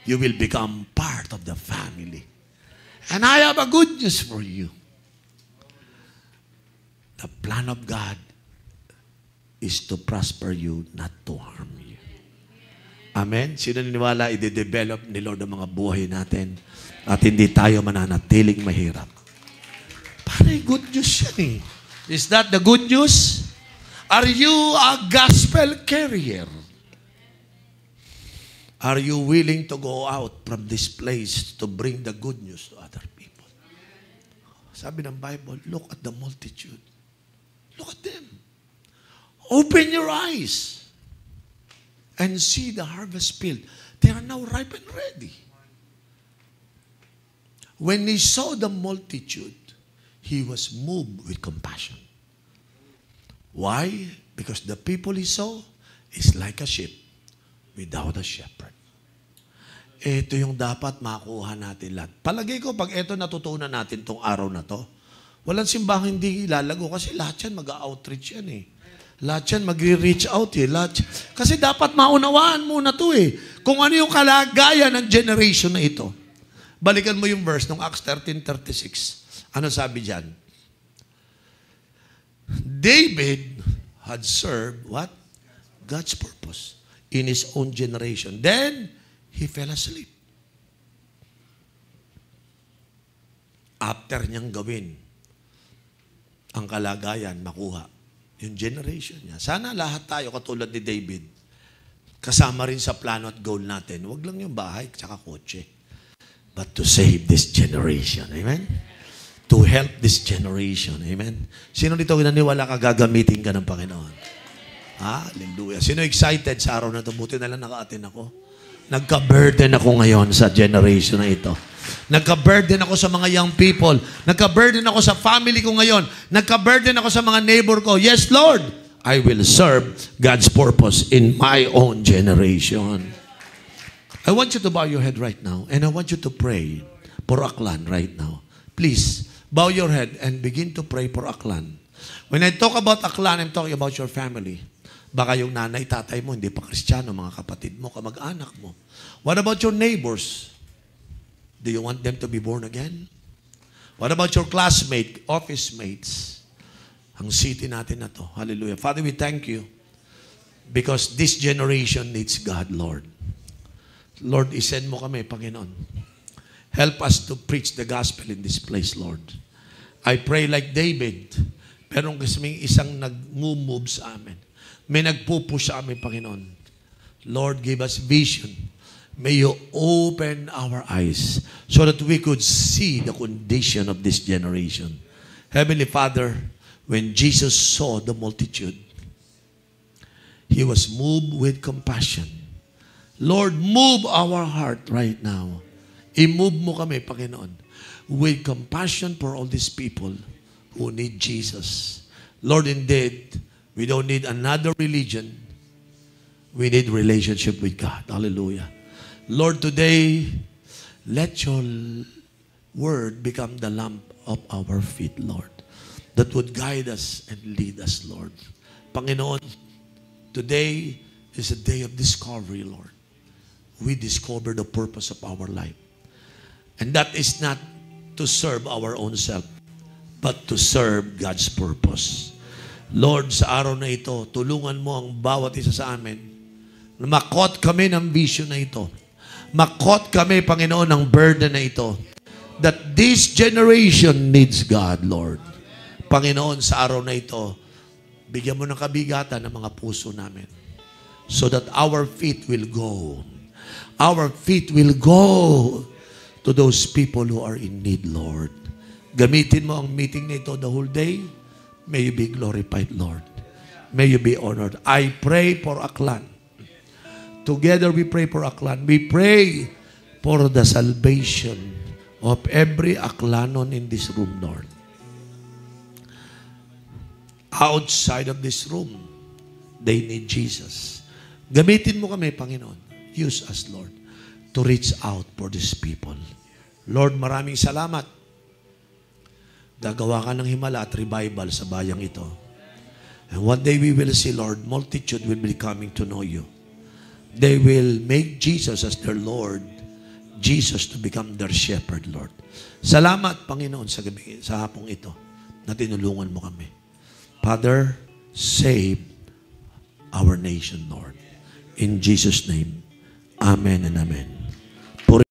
[SPEAKER 1] You will become part of the family. And I have a good news for you. The plan of God is to prosper you, not to harm you. Amen? Sino niniwala, i-develop ni Lord ang mga buhay natin at hindi tayo mananatiling mahirap? Parang good news yan eh. Is that the good news? Are you a gospel carrier? Are you willing to go out from this place to bring the good news to other people? Sabi ng Bible, look at the multitude. Look at them. Open your eyes and see the harvest field. They are now ripe and ready. When he saw the multitude, he was moved with compassion. Why? Because the people he saw is like a sheep without a shepherd. Ito yung dapat makuha natin lahat. Palagay ko, pag ito natutunan natin tong araw na to, walang simbahang hindi lalago kasi lahat yan mag-outreach yan eh. Lahat yan mag-reach out eh. Kasi dapat maunawaan muna to eh. Kung ano yung kalagayan ng generation na ito. Balikan mo yung verse ng Acts 13:36. Ano sabi dyan? David had served what? God's purpose in his own generation. Then, he fell asleep. After niyang gawin ang kalagayan, makuha yung generation niya. Sana lahat tayo katulad ni David, kasama rin sa plano at goal natin. Huwag lang yung bahay tsaka kotse. But to save this generation. Amen? To help this generation. Amen? Sino dito kinaniwala ka gagamitin ka ng Panginoon? Hallelujah. Sino excited sa araw na ito? Buti na lang naka-attend ako. Nagka-burden ako ngayon sa generation na ito. Nagka-burden ako sa mga young people. Nagka-burden ako sa family ko ngayon. Nagka-burden ako sa mga neighbor ko. Yes, Lord, I will serve God's purpose in my own generation. I want you to bow your head right now and I want you to pray for Aklan right now. Please, bow your head and begin to pray for Aklan. When I talk about Aklan, I'm talking about your family. Baka yung nanay, tatay mo, hindi pa Kristiyano, mga kapatid mo, kamag-anak mo. What about your neighbors? Do you want them to be born again? What about your classmate, office mates? Ang city natin na to. Hallelujah. Father, we thank you because this generation needs God, Lord. Lord, isend mo kami, Panginoon. Help us to preach the gospel in this place, Lord. I pray like David, pero kasing isang nag-move sa amin. May nagpupush sa amin, Panginoon. Lord, give us vision. May you open our eyes so that we could see the condition of this generation. Heavenly Father, when Jesus saw the multitude, He was moved with compassion. Lord, move our heart right now. I-move mo kami, Panginoon, with compassion for all these people who need Jesus. Lord, indeed, we don't need another religion. We need relationship with God. Hallelujah. Lord, today, let your word become the lamp of our feet, Lord, that would guide us and lead us, Lord. Panginoon, today is a day of discovery, Lord. We discover the purpose of our life. And that is not to serve our own self, but to serve God's purpose. Lord, sa araw na ito, tulungan mo ang bawat isa sa amin na makot kami ng vision na ito. Makot kami, Panginoon, ng burden na ito. That this generation needs God, Lord. Panginoon, sa araw na ito, bigyan mo ng kabigatan ng mga puso namin so that our feet will go. Our feet will go to those people who are in need, Lord. Gamitin mo ang meeting na ito the whole day. May you be glorified, Lord. May you be honored. I pray for Aklan. Together we pray for Aklan. We pray for the salvation of every Aklanon in this room, Lord. outside of this room, they need Jesus. Gamitin mo kami, Panginoon. Use us, Lord, to reach out for these people. Lord, maraming salamat. Gagawa ka ng himala at revival sa bayang ito. And one day we will see, Lord, multitude will be coming to know you. They will make Jesus as their Lord, Jesus to become their shepherd, Lord. Salamat, Panginoon, sa gabi, sa hapong ito na tinulungan mo kami. Father, save our nation, Lord. In Jesus' name, amen and amen.